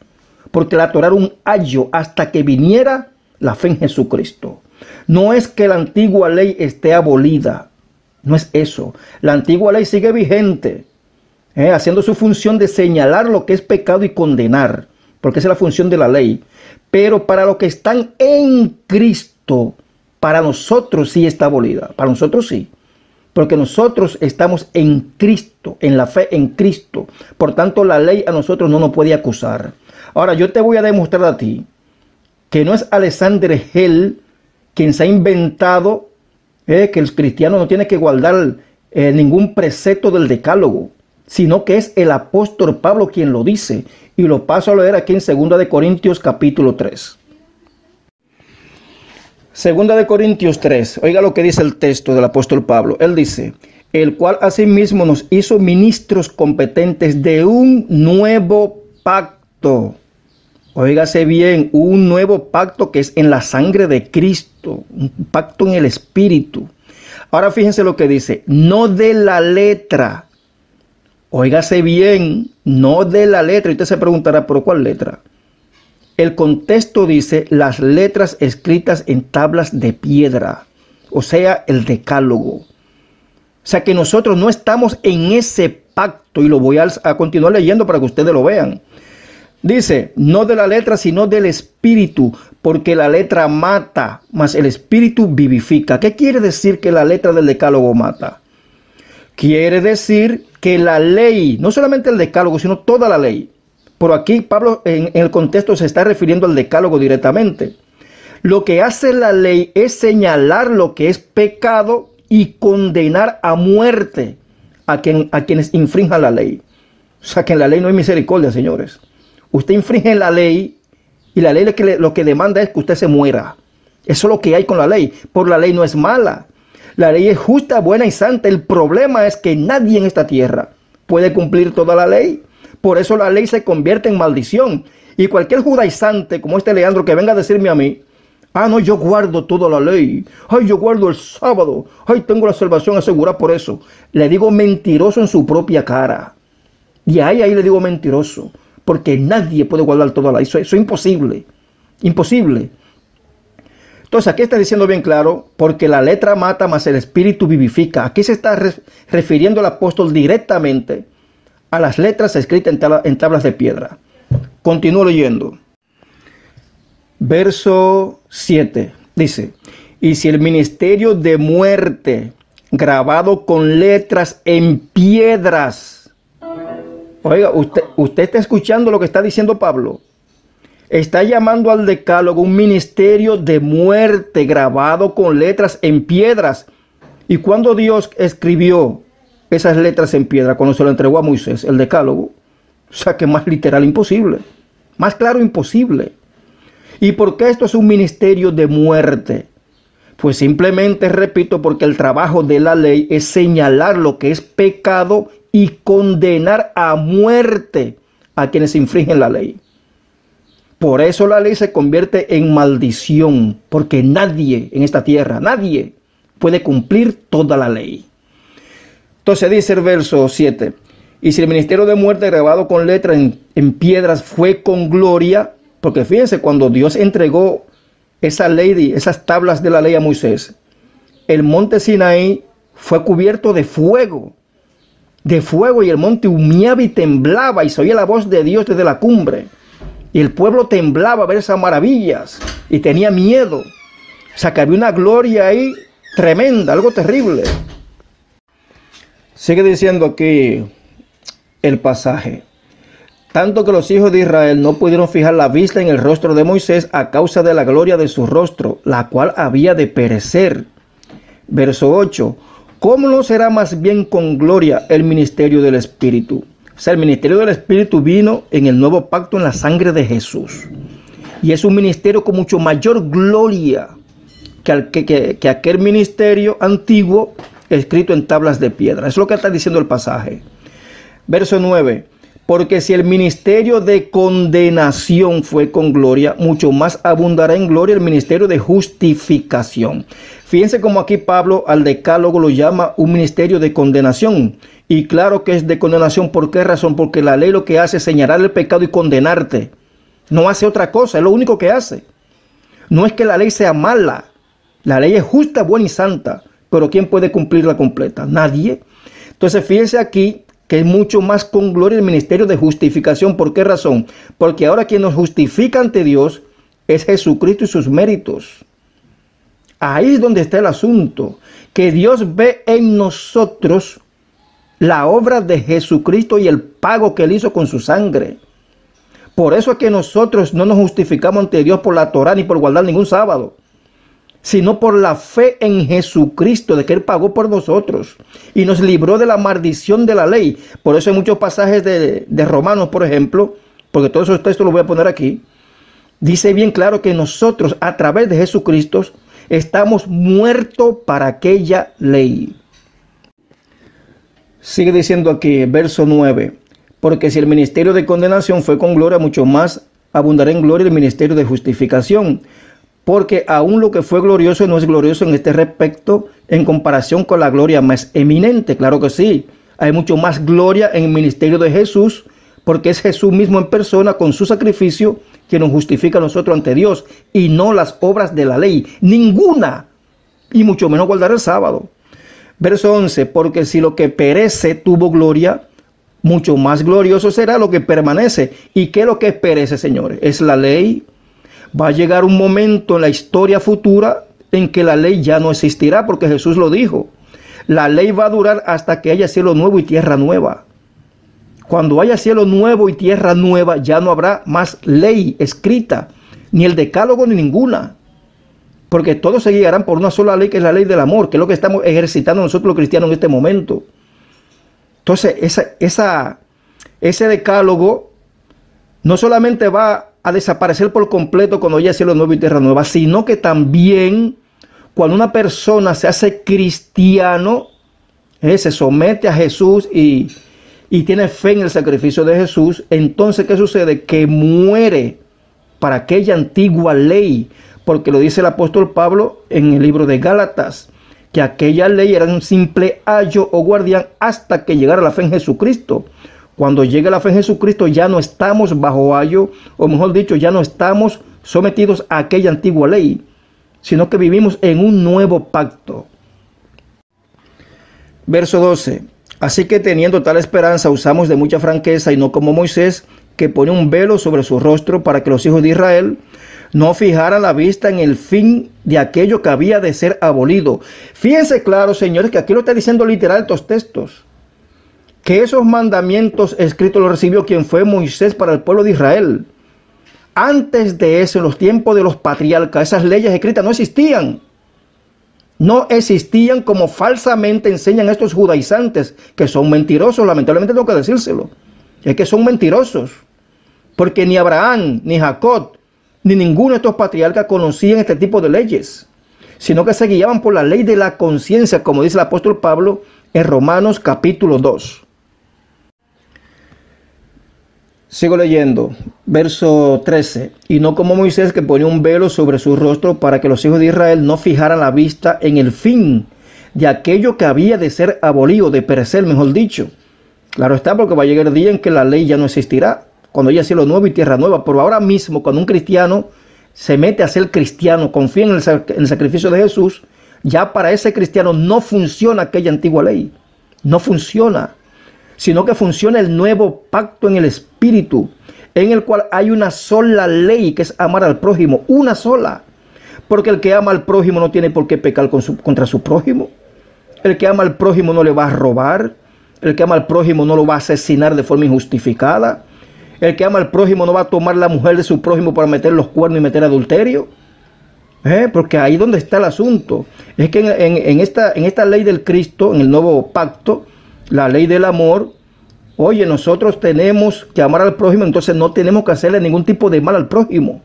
Porque la Torá era un ayo hasta que viniera la fe en Jesucristo. No es que la antigua ley esté abolida. No es eso. La antigua ley sigue vigente, haciendo su función de señalar lo que es pecado y condenar, porque esa es la función de la ley. Pero para los que están en Cristo, para nosotros sí está abolida. Para nosotros sí. Porque nosotros estamos en Cristo, en la fe en Cristo. Por tanto, la ley a nosotros no nos puede acusar. Ahora, yo te voy a demostrar a ti que no es Alexander Hell quien se ha inventado que el cristiano no tiene que guardar ningún precepto del decálogo, sino que es el apóstol Pablo quien lo dice. Y lo paso a leer aquí en 2 de Corintios capítulo 3. 2 de Corintios 3, oiga lo que dice el texto del apóstol Pablo. Él dice: el cual asimismo nos hizo ministros competentes de un nuevo pacto. Óigase bien, un nuevo pacto que es en la sangre de Cristo, un pacto en el Espíritu. Ahora fíjense lo que dice: no de la letra. Óigase bien, no de la letra. Y usted se preguntará, ¿pero cuál letra? El contexto dice las letras escritas en tablas de piedra, o sea, el decálogo. O sea que nosotros no estamos en ese pacto, y lo voy a continuar leyendo para que ustedes lo vean. Dice, no de la letra, sino del espíritu, porque la letra mata, mas el espíritu vivifica. ¿Qué quiere decir que la letra del decálogo mata? Quiere decir que la ley, no solamente el decálogo, sino toda la ley. Por aquí Pablo en el contexto se está refiriendo al decálogo directamente. Lo que hace la ley es señalar lo que es pecado y condenar a muerte a quienes infrinjan la ley. O sea que en la ley no hay misericordia, señores. Usted infringe la ley y la ley lo que demanda es que usted se muera. Eso es lo que hay con la ley. Por la ley no es mala. La ley es justa, buena y santa. El problema es que nadie en esta tierra puede cumplir toda la ley. Por eso la ley se convierte en maldición. Y cualquier judaizante como este Leandro que venga a decirme a mí: ah, no, yo guardo toda la ley. Ay, yo guardo el sábado. Ay, tengo la salvación asegurada por eso. Le digo mentiroso en su propia cara. Y ahí le digo mentiroso. Porque nadie puede guardar toda la ley. Eso es imposible. Imposible. Entonces aquí está diciendo bien claro: porque la letra mata, mas el espíritu vivifica. Aquí se está refiriendo el apóstol directamente a las letras escritas en tablas de piedra. Continúo leyendo. Verso 7 dice: y si el ministerio de muerte grabado con letras en piedras. Oiga, usted está escuchando lo que está diciendo Pablo. está llamando al decálogo un ministerio de muerte grabado con letras en piedras. Y cuando Dios escribió esas letras en piedra, cuando se lo entregó a Moisés, el decálogo, o sea que más literal imposible, más claro imposible. ¿Y por qué esto es un ministerio de muerte? Pues simplemente, repito, porque el trabajo de la ley es señalar lo que es pecado y condenar a muerte a quienes infringen la ley. Por eso la ley se convierte en maldición, porque nadie en esta tierra, nadie puede cumplir toda la ley. Entonces dice el verso 7, y si el ministerio de muerte grabado con letras en piedras fue con gloria, porque fíjense, cuando Dios entregó esa ley, esas tablas de la ley a Moisés, el monte Sinaí fue cubierto de fuego, y el monte humeaba y temblaba, y se oía la voz de Dios desde la cumbre. Y el pueblo temblaba a ver esas maravillas y tenía miedo. O sea que había una gloria ahí tremenda, algo terrible. Sigue diciendo aquí el pasaje. Tanto que los hijos de Israel no pudieron fijar la vista en el rostro de Moisés a causa de la gloria de su rostro, la cual había de perecer. Verso 8. ¿Cómo no será más bien con gloria el ministerio del Espíritu? O sea, el ministerio del Espíritu vino en el nuevo pacto en la sangre de Jesús. Y es un ministerio con mucho mayor gloria que aquel ministerio antiguo escrito en tablas de piedra. Es lo que está diciendo el pasaje. Verso 9. Porque si el ministerio de condenación fue con gloria, mucho más abundará en gloria el ministerio de justificación. Fíjense cómo aquí Pablo al decálogo lo llama un ministerio de condenación. Y claro que es de condenación. ¿Por qué razón? Porque la ley lo que hace es señalar el pecado y condenarte. No hace otra cosa, es lo único que hace. No es que la ley sea mala. La ley es justa, buena y santa. Pero ¿quién puede cumplirla completa? Nadie. Entonces fíjense aquí que es mucho más con gloria el ministerio de justificación. ¿Por qué razón? Porque ahora quien nos justifica ante Dios es Jesucristo y sus méritos. Ahí es donde está el asunto. Que Dios ve en nosotros la obra de Jesucristo y el pago que Él hizo con su sangre. Por eso es que nosotros no nos justificamos ante Dios por la Torá ni por guardar ningún sábado, sino por la fe en Jesucristo, de que Él pagó por nosotros y nos libró de la maldición de la ley. Por eso hay muchos pasajes de Romanos, por ejemplo, porque todos esos textos los voy a poner aquí, dice bien claro que nosotros a través de Jesucristo estamos muertos para aquella ley. Sigue diciendo aquí, verso 9, porque si el ministerio de condenación fue con gloria, mucho más abundará en gloria el ministerio de justificación. Porque aún lo que fue glorioso no es glorioso en este respecto en comparación con la gloria más eminente. Claro que sí, hay mucho más gloria en el ministerio de Jesús, porque es Jesús mismo en persona con su sacrificio que nos justifica a nosotros ante Dios, y no las obras de la ley, ninguna, y mucho menos guardar el sábado. Verso 11, porque si lo que perece tuvo gloria, mucho más glorioso será lo que permanece. ¿Y qué es lo que perece, señores? Es la ley. Va a llegar un momento en la historia futura en que la ley ya no existirá, porque Jesús lo dijo. La ley va a durar hasta que haya cielo nuevo y tierra nueva. Cuando haya cielo nuevo y tierra nueva, ya no habrá más ley escrita, ni el decálogo ni ninguna. Porque todos se guiarán por una sola ley, que es la ley del amor, que es lo que estamos ejercitando nosotros los cristianos en este momento. Entonces, ese decálogo no solamente va a desaparecer por completo cuando haya cielo nuevo y tierra nueva, sino que también cuando una persona se hace cristiano, se somete a Jesús y tiene fe en el sacrificio de Jesús, entonces ¿qué sucede? Que muere para aquella antigua ley, porque lo dice el apóstol Pablo en el libro de Gálatas, que aquella ley era un simple ayo o guardián hasta que llegara la fe en Jesucristo. Cuando llegue la fe en Jesucristo ya no estamos bajo ayo, o mejor dicho, ya no estamos sometidos a aquella antigua ley, sino que vivimos en un nuevo pacto. Verso 12. Así que teniendo tal esperanza usamos de mucha franqueza y no como Moisés, que pone un velo sobre su rostro para que los hijos de Israel no fijaran la vista en el fin de aquello que había de ser abolido. Fíjense claro, señores, que aquí lo está diciendo literal estos textos, que esos mandamientos escritos los recibió quien fue Moisés para el pueblo de Israel. antes de eso, en los tiempos de los patriarcas, esas leyes escritas no existían. No existían como falsamente enseñan estos judaizantes, que son mentirosos, lamentablemente tengo que decírselo. Es que son mentirosos, porque ni Abraham, ni Jacob, ni ninguno de estos patriarcas conocían este tipo de leyes, sino que se guiaban por la ley de la conciencia, como dice el apóstol Pablo en Romanos capítulo 2. Sigo leyendo, verso 13. Y no como Moisés, que ponía un velo sobre su rostro para que los hijos de Israel no fijaran la vista en el fin de aquello que había de ser abolido, de perecer, mejor dicho. Claro está, porque va a llegar el día en que la ley ya no existirá, cuando haya cielo nuevo y tierra nueva. Pero ahora mismo, cuando un cristiano se mete a ser cristiano, confía en el sacrificio de Jesús, ya para ese cristiano no funciona aquella antigua ley. No funciona, sino que funciona el nuevo pacto en el Espíritu, en el cual hay una sola ley, que es amar al prójimo, una sola. Porque el que ama al prójimo no tiene por qué pecar contra su prójimo. El que ama al prójimo no le va a robar. El que ama al prójimo no lo va a asesinar de forma injustificada. El que ama al prójimo no va a tomar la mujer de su prójimo para meter los cuernos y meter adulterio. Porque ahí donde está el asunto. Es que en esta ley del Cristo, en el nuevo pacto, la ley del amor, oye, nosotros tenemos que amar al prójimo, entonces no tenemos que hacerle ningún tipo de mal al prójimo.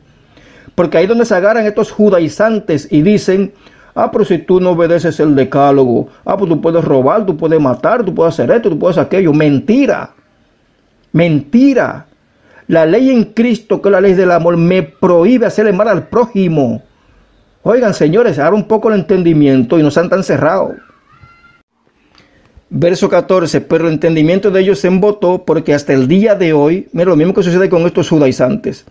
Porque ahí donde se agarran estos judaizantes y dicen, pero si tú no obedeces el decálogo, pues tú puedes robar, tú puedes matar, tú puedes hacer esto, tú puedes hacer aquello. Mentira. Mentira. La ley en Cristo, que es la ley del amor, me prohíbe hacerle mal al prójimo. Oigan, señores, abran un poco el entendimiento y no sean tan cerrados. Verso 14, pero el entendimiento de ellos se embotó, porque hasta el día de hoy, mira lo mismo que sucede con estos judaizantes,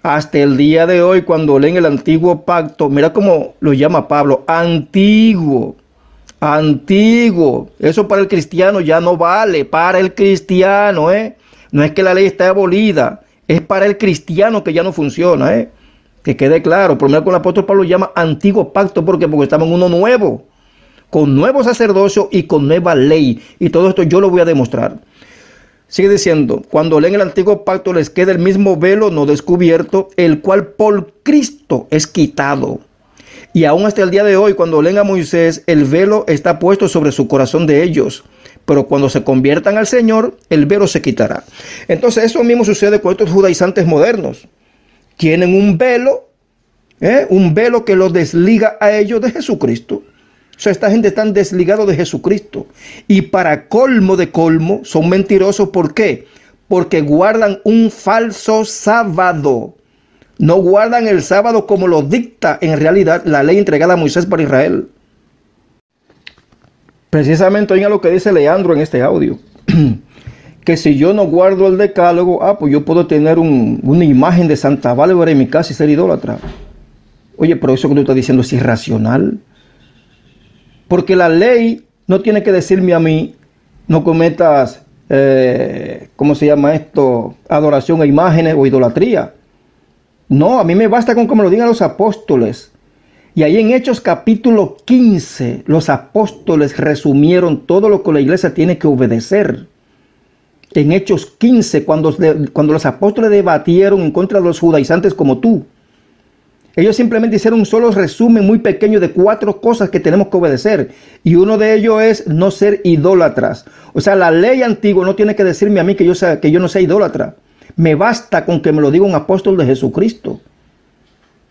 hasta el día de hoy, cuando leen el antiguo pacto, mira cómo lo llama Pablo, antiguo, eso para el cristiano ya no vale, para el cristiano, no es que la ley está abolida, es para el cristiano que ya no funciona, que quede claro. Por menos con el apóstol Pablo llama antiguo pacto, porque estamos en uno nuevo, con nuevo sacerdocio y con nueva ley. Y todo esto yo lo voy a demostrar. Sigue diciendo, cuando leen el antiguo pacto les queda el mismo velo no descubierto, el cual por Cristo es quitado. Y aún hasta el día de hoy, cuando leen a Moisés, el velo está puesto sobre su corazón de ellos. Pero cuando se conviertan al Señor, el velo se quitará. Entonces eso mismo sucede con estos judaizantes modernos. Tienen un velo que los desliga a ellos de Jesucristo. O sea, esta gente está desligada de Jesucristo. Y para colmo de colmo, son mentirosos. ¿Por qué? Porque guardan un falso sábado. No guardan el sábado como lo dicta en realidad la ley entregada a Moisés para Israel. Precisamente oigan lo que dice Leandro en este audio. Que si yo no guardo el decálogo, pues yo puedo tener una imagen de Santa Bárbara en mi casa y ser idólatra. Oye, pero eso que tú estás diciendo es irracional. Porque la ley no tiene que decirme a mí, no cometas, ¿cómo se llama esto? Adoración a imágenes o idolatría. No, a mí me basta con que me lo digan los apóstoles. Y ahí en Hechos capítulo 15, los apóstoles resumieron todo lo que la iglesia tiene que obedecer. En Hechos 15, cuando los apóstoles debatieron en contra de los judaizantes como tú, ellos simplemente hicieron un solo resumen muy pequeño de 4 cosas que tenemos que obedecer. Y uno de ellos es no ser idólatras. O sea, la ley antigua no tiene que decirme a mí que yo no sea idólatra. Me basta con que me lo diga un apóstol de Jesucristo.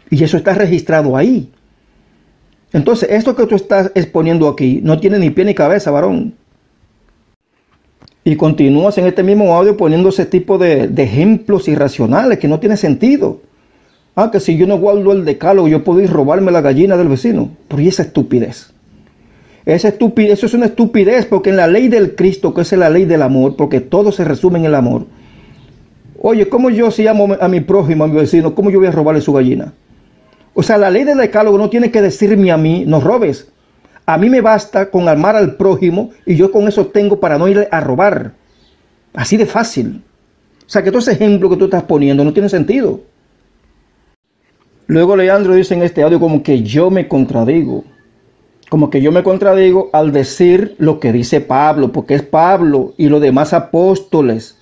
Y eso está registrado ahí. Entonces, esto que tú estás exponiendo aquí no tiene ni pie ni cabeza, varón. Y continúas en este mismo audio poniendo ese tipo de ejemplos irracionales que no tiene sentido. Que si yo no guardo el decálogo, yo puedo ir robarme la gallina del vecino. Pero ¿y esa estupidez? Eso es una estupidez, porque en la ley del Cristo, que es la ley del amor, porque todo se resume en el amor. Oye, ¿cómo yo si amo a mi prójimo, a mi vecino, cómo yo voy a robarle su gallina? O sea, la ley del decálogo no tiene que decirme a mí, no robes. A mí me basta con amar al prójimo y yo con eso tengo para no ir a robar. Así de fácil. O sea, que todo ese ejemplo que tú estás poniendo no tiene sentido. Luego Leandro dice en este audio como que yo me contradigo. Como que yo me contradigo al decir lo que dice Pablo, porque es Pablo y los demás apóstoles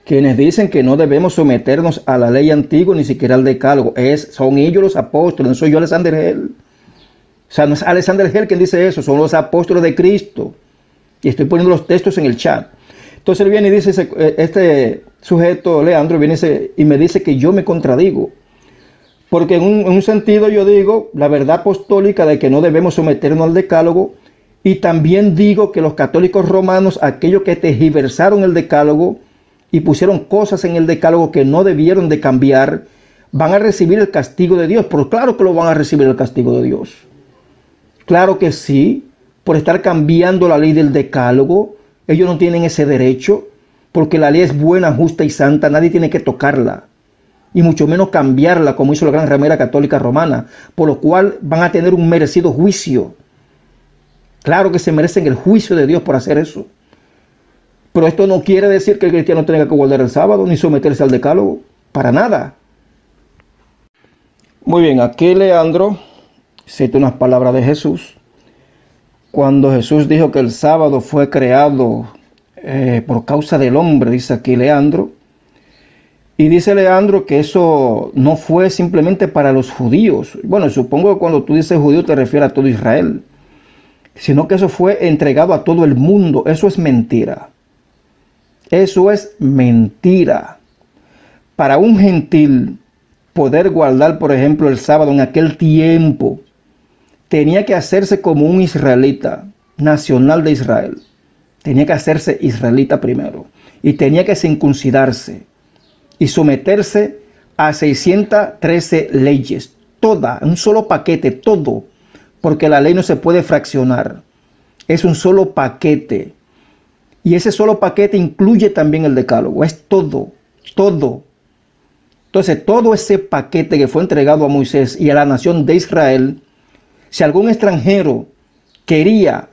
Quienes dicen que no debemos someternos a la ley antigua, ni siquiera al decálogo, son ellos los apóstoles, no soy yo Alexander Hell. O sea, no es Alexander Hell quien dice eso, son los apóstoles de Cristo. Y estoy poniendo los textos en el chat. Entonces él viene y dice, este sujeto, Leandro, viene y me dice que yo me contradigo. Porque en un sentido yo digo la verdad apostólica de que no debemos someternos al decálogo. Y también digo que los católicos romanos, aquellos que tergiversaron el decálogo y pusieron cosas en el decálogo que no debieron de cambiar, van a recibir el castigo de Dios. Pero claro que lo van a recibir el castigo de Dios. Claro que sí, por estar cambiando la ley del decálogo. Ellos no tienen ese derecho, porque la ley es buena, justa y santa. Nadie tiene que tocarla, y mucho menos cambiarla, como hizo la gran ramera católica romana, por lo cual van a tener un merecido juicio. Claro que se merecen el juicio de Dios por hacer eso. Pero esto no quiere decir que el cristiano tenga que guardar el sábado, ni someterse al decálogo, para nada. Muy bien, aquí Leandro cita unas palabras de Jesús. Cuando Jesús dijo que el sábado fue creado por causa del hombre, dice aquí Leandro. Y dice Leandro que eso no fue simplemente para los judíos. Bueno, supongo que cuando tú dices judío te refieres a todo Israel. Sino que eso fue entregado a todo el mundo. Eso es mentira. Eso es mentira. Para un gentil poder guardar, por ejemplo, el sábado en aquel tiempo, tenía que hacerse como un israelita, nacional de Israel. Tenía que hacerse israelita primero. Y tenía que circuncidarse y someterse a 613 leyes. Toda, un solo paquete, todo. Porque la ley no se puede fraccionar. Es un solo paquete. Y ese solo paquete incluye también el decálogo. Es todo, todo. Entonces, todo ese paquete que fue entregado a Moisés y a la nación de Israel, si algún extranjero quería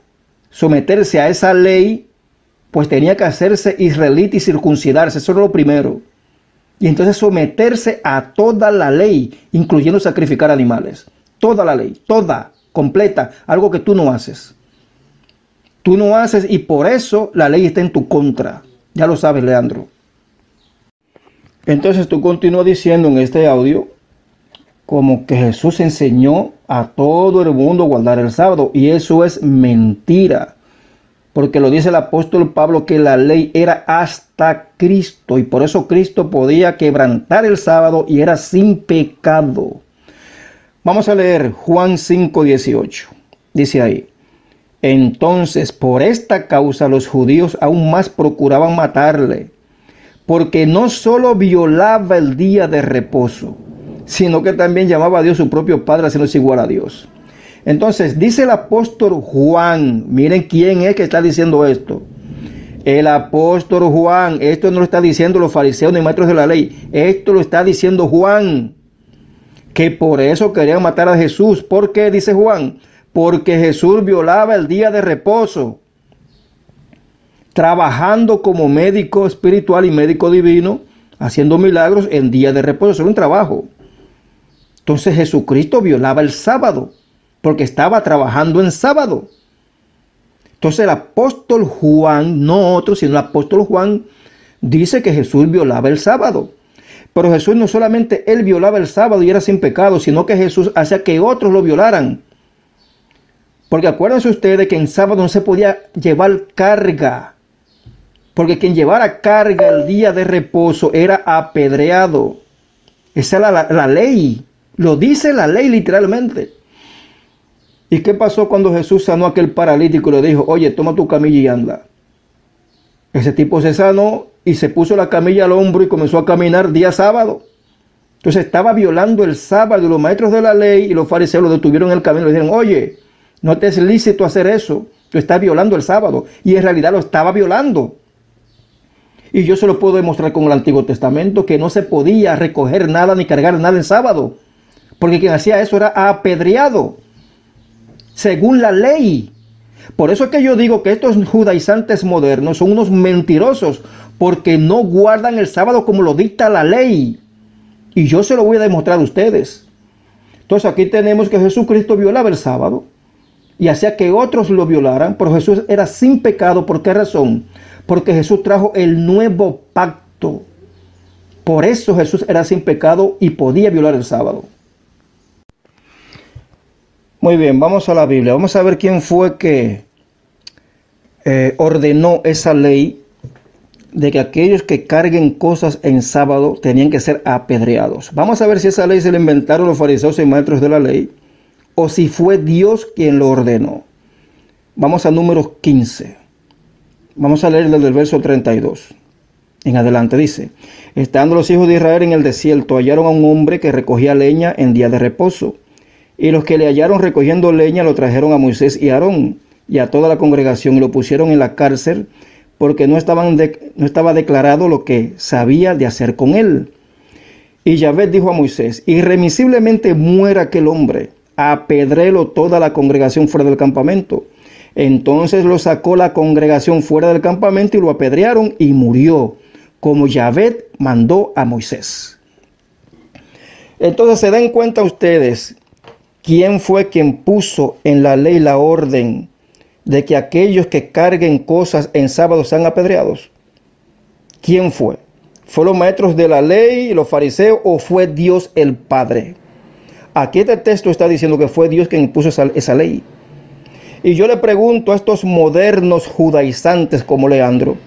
someterse a esa ley, pues tenía que hacerse israelita y circuncidarse. Eso era lo primero. Y entonces someterse a toda la ley, incluyendo sacrificar animales. Toda la ley, toda, completa. Algo que tú no haces. Tú no haces, y por eso la ley está en tu contra. Ya lo sabes, Leandro. Entonces tú continúas diciendo en este audio como que Jesús enseñó a todo el mundo a guardar el sábado, y eso es mentira, porque lo dice el apóstol Pablo que la ley era hasta Cristo, y por eso Cristo podía quebrantar el sábado y era sin pecado. Vamos a leer Juan 5:18. Dice ahí: entonces por esta causa los judíos aún más procuraban matarle, porque no solo violaba el día de reposo, sino que también llamaba a Dios su propio Padre, haciéndose igual a Dios. Entonces dice el apóstol Juan, miren quién es que está diciendo esto. El apóstol Juan, esto no lo está diciendo los fariseos ni maestros de la ley, esto lo está diciendo Juan, que por eso querían matar a Jesús. ¿Por qué? Dice Juan, porque Jesús violaba el día de reposo, trabajando como médico espiritual y médico divino, haciendo milagros en día de reposo. Eso era un trabajo. Entonces Jesucristo violaba el sábado, porque estaba trabajando en sábado. Entonces el apóstol Juan, no otro, sino el apóstol Juan, dice que Jesús violaba el sábado. Pero Jesús no solamente él violaba el sábado y era sin pecado, sino que Jesús hacía que otros lo violaran. Porque acuérdense ustedes que en sábado no se podía llevar carga, porque quien llevara carga el día de reposo era apedreado. Esa era la ley. Lo dice la ley literalmente. ¿Y qué pasó cuando Jesús sanó a aquel paralítico y le dijo: oye, toma tu camilla y anda? Ese tipo se sanó y se puso la camilla al hombro y comenzó a caminar día sábado. Entonces estaba violando el sábado, y los maestros de la ley y los fariseos lo detuvieron en el camino y le dijeron: oye, no te es lícito hacer eso, tú estás violando el sábado. Y en realidad lo estaba violando. Y yo se lo puedo demostrar con el Antiguo Testamento, que no se podía recoger nada ni cargar nada en sábado, porque quien hacía eso era apedreado, según la ley. Por eso es que yo digo que estos judaizantes modernos son unos mentirosos, porque no guardan el sábado como lo dicta la ley. Y yo se lo voy a demostrar a ustedes. Entonces aquí tenemos que Jesucristo violaba el sábado y hacía que otros lo violaran, pero Jesús era sin pecado. ¿Por qué razón? Porque Jesús trajo el nuevo pacto. Cristo. Por eso Jesús era sin pecado y podía violar el sábado. Muy bien, vamos a la Biblia. Vamos a ver quién fue que ordenó esa ley de que aquellos que carguen cosas en sábado tenían que ser apedreados. Vamos a ver si esa ley se la inventaron los fariseos y maestros de la ley o si fue Dios quien lo ordenó. Vamos a Números 15. Vamos a leer desde el verso 32. En adelante dice: estando los hijos de Israel en el desierto, hallaron a un hombre que recogía leña en día de reposo. Y los que le hallaron recogiendo leña lo trajeron a Moisés y a Aarón y a toda la congregación y lo pusieron en la cárcel porque no estaba declarado lo que sabía de hacer con él. Y Yahvé dijo a Moisés: irremisiblemente muera aquel hombre, apedréelo toda la congregación fuera del campamento. Entonces lo sacó la congregación fuera del campamento y lo apedrearon y murió, como Yahvé mandó a Moisés. Entonces se dan cuenta ustedes quién fue quien puso en la ley la orden de que aquellos que carguen cosas en sábado sean apedreados. ¿Quién fue? ¿Fue los maestros de la ley y los fariseos o fue Dios el Padre? Aquí este texto está diciendo que fue Dios quien puso esa ley. Y yo le pregunto a estos modernos judaizantes como Leandro,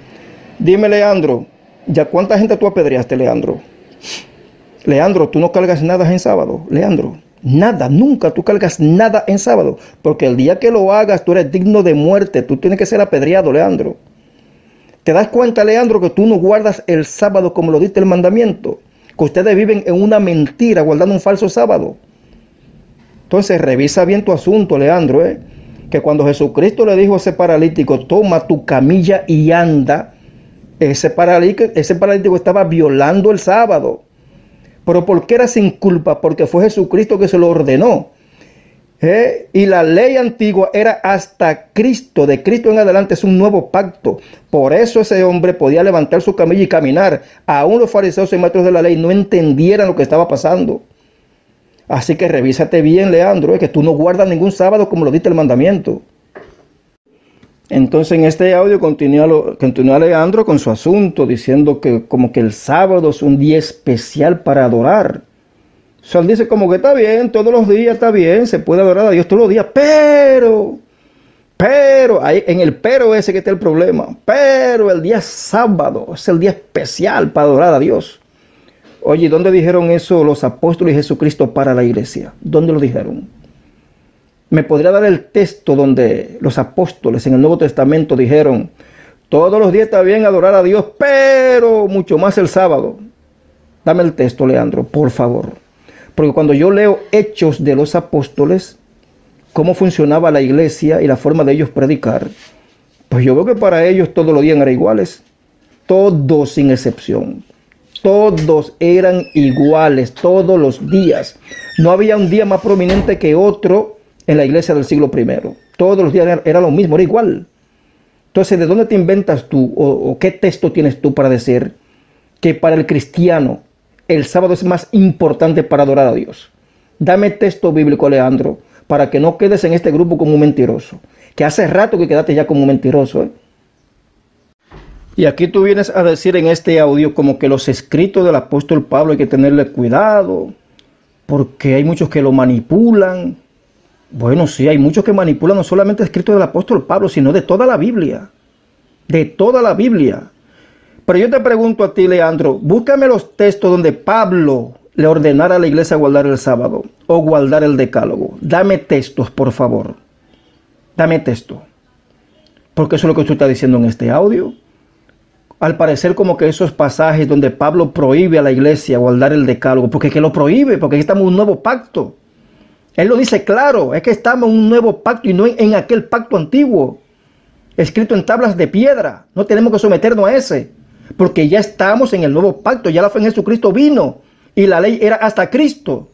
dime Leandro, ¿ya cuánta gente tú apedreaste, Leandro? Leandro, tú no cargas nada en sábado, Leandro. Nada, nunca tú cargas nada en sábado, porque el día que lo hagas tú eres digno de muerte, tú tienes que ser apedreado, Leandro. ¿Te das cuenta, Leandro, que tú no guardas el sábado como lo dicta el mandamiento? Que ustedes viven en una mentira, guardando un falso sábado. Entonces revisa bien tu asunto, Leandro, que cuando Jesucristo le dijo a ese paralítico, toma tu camilla y anda, ese paralítico estaba violando el sábado. ¿Pero por qué era sin culpa? Porque fue Jesucristo que se lo ordenó. Y la ley antigua era hasta Cristo. De Cristo en adelante es un nuevo pacto. Por eso ese hombre podía levantar su camilla y caminar. Aún los fariseos y maestros de la ley no entendieran lo que estaba pasando. Así que revísate bien, Leandro, que tú no guardas ningún sábado como lo dicta el mandamiento. Entonces en este audio continúa Leandro con su asunto, diciendo que como que el sábado es un día especial para adorar. O sea, él dice como que está bien, todos los días está bien, se puede adorar a Dios todos los días, pero, ahí, en el pero ese que está el problema, pero el día sábado es el día especial para adorar a Dios. Oye, ¿dónde dijeron eso los apóstoles y Jesucristo para la iglesia? ¿Dónde lo dijeron? ¿Me podría dar el texto donde los apóstoles en el Nuevo Testamento dijeron, todos los días está bien adorar a Dios, pero mucho más el sábado? Dame el texto, Leandro, por favor. Porque cuando yo leo Hechos de los Apóstoles, cómo funcionaba la iglesia y la forma de ellos predicar, pues yo veo que para ellos todos los días eran iguales. Todos sin excepción. Todos eran iguales, todos los días. No había un día más prominente que otro en la iglesia del siglo I. Todos los días era lo mismo, era igual. Entonces, ¿de dónde te inventas tú o qué texto tienes tú para decir que para el cristiano el sábado es más importante para adorar a Dios? Dame texto bíblico, Leandro, para que no quedes en este grupo como un mentiroso. Que hace rato que quedaste ya como un mentiroso, Y aquí tú vienes a decir en este audio como que los escritos del apóstol Pablo hay que tenerle cuidado, porque hay muchos que lo manipulan. Bueno, sí, hay muchos que manipulan no solamente el escrito del apóstol Pablo, sino de toda la Biblia. De toda la Biblia. Pero yo te pregunto a ti, Leandro, búscame los textos donde Pablo le ordenara a la iglesia guardar el sábado o guardar el decálogo. Dame textos, por favor. Dame texto. Porque eso es lo que tú estás diciendo en este audio. Al parecer como que esos pasajes donde Pablo prohíbe a la iglesia guardar el decálogo, porque es que lo prohíbe, porque aquí estamos en un nuevo pacto. Él lo dice claro, es que estamos en un nuevo pacto y no en aquel pacto antiguo, escrito en tablas de piedra. No tenemos que someternos a ese, porque ya estamos en el nuevo pacto, ya la fe en Jesucristo vino y la ley era hasta Cristo.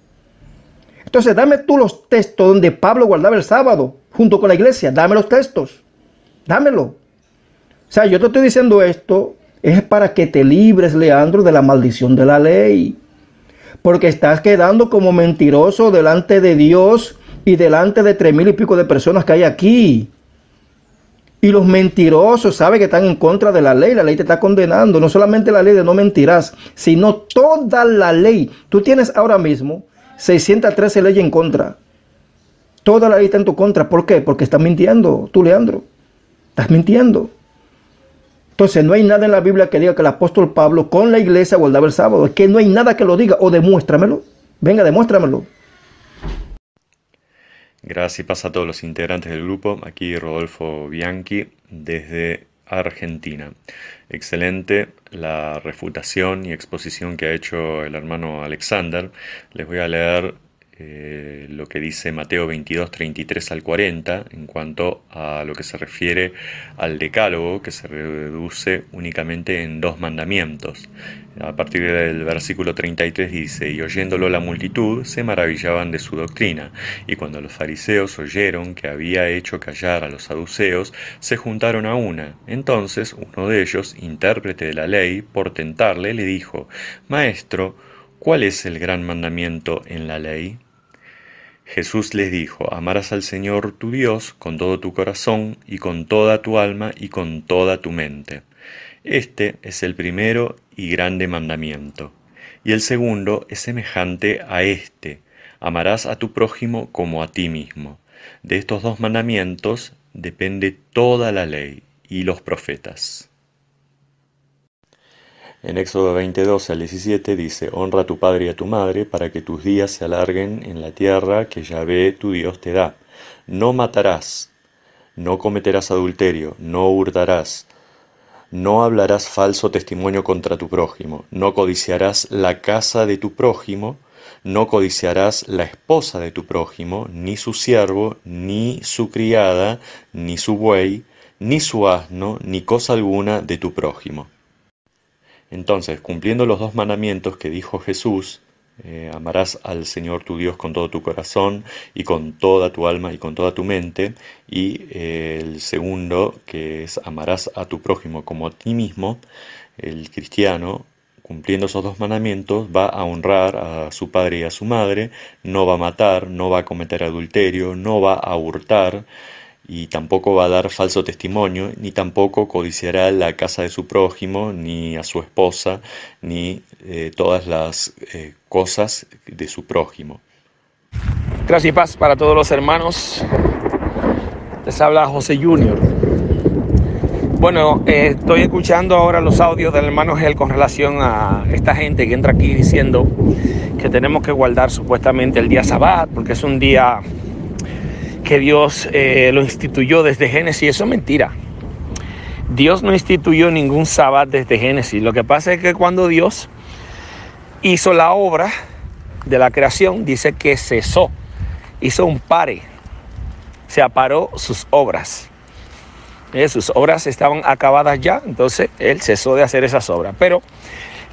Entonces dame tú los textos donde Pablo guardaba el sábado junto con la iglesia, dame los textos, dámelo. O sea, yo te estoy diciendo esto, es para que te libres, Leandro, de la maldición de la ley. Porque estás quedando como mentiroso delante de Dios y delante de 3,000 y pico de personas que hay aquí. Y los mentirosos saben que están en contra de la ley te está condenando. No solamente la ley de no mentirás, sino toda la ley. Tú tienes ahora mismo 613 leyes en contra. Toda la ley está en tu contra. ¿Por qué? Porque estás mintiendo, tú, Leandro. Estás mintiendo. Entonces no hay nada en la Biblia que diga que el apóstol Pablo con la iglesia guardaba el sábado. Es que no hay nada que lo diga. O demuéstramelo. Venga, demuéstramelo. Gracias y paz a todos los integrantes del grupo. Aquí Rodolfo Bianchi desde Argentina. Excelente la refutación y exposición que ha hecho el hermano Alexander. Les voy a leer lo que dice Mateo 22, 33 al 40 en cuanto a lo que se refiere al decálogo, que se reduce únicamente en 2 mandamientos. A partir del versículo 33 dice: y oyéndolo la multitud se maravillaban de su doctrina, y cuando los fariseos oyeron que había hecho callar a los saduceos, se juntaron a una. Entonces uno de ellos, intérprete de la ley, por tentarle, le dijo: Maestro, ¿cuál es el gran mandamiento en la ley? Jesús les dijo: amarás al Señor tu Dios con todo tu corazón y con toda tu alma y con toda tu mente. Este es el primero y grande mandamiento. Y el segundo es semejante a este: amarás a tu prójimo como a ti mismo. De estos 2 mandamientos depende toda la ley y los profetas. En Éxodo 20:12 al 17 dice: honra a tu padre y a tu madre para que tus días se alarguen en la tierra que Yahvé tu Dios te da. No matarás, no cometerás adulterio, no hurtarás, no hablarás falso testimonio contra tu prójimo, no codiciarás la casa de tu prójimo, no codiciarás la esposa de tu prójimo, ni su siervo, ni su criada, ni su buey, ni su asno, ni cosa alguna de tu prójimo. Entonces, cumpliendo los 2 mandamientos que dijo Jesús, amarás al Señor tu Dios con todo tu corazón y con toda tu alma y con toda tu mente, y el segundo, que es amarás a tu prójimo como a ti mismo, el cristiano, cumpliendo esos 2 mandamientos, va a honrar a su padre y a su madre, no va a matar, no va a cometer adulterio, no va a hurtar, y tampoco va a dar falso testimonio, ni tampoco codiciará la casa de su prójimo, ni a su esposa, ni todas las cosas de su prójimo. Gracias y paz para todos los hermanos. Les habla José Junior. Bueno, estoy escuchando ahora los audios del hermano Gel con relación a esta gente que entra aquí diciendo que tenemos que guardar supuestamente el día Sabbat, porque es un día que Dios lo instituyó desde Génesis. Eso es mentira. Dios no instituyó ningún Sabbat desde Génesis. Lo que pasa es que cuando Dios hizo la obra de la creación, dice que cesó, hizo un pare, se aparó sus obras. Sus obras estaban acabadas ya, entonces Él cesó de hacer esas obras. Pero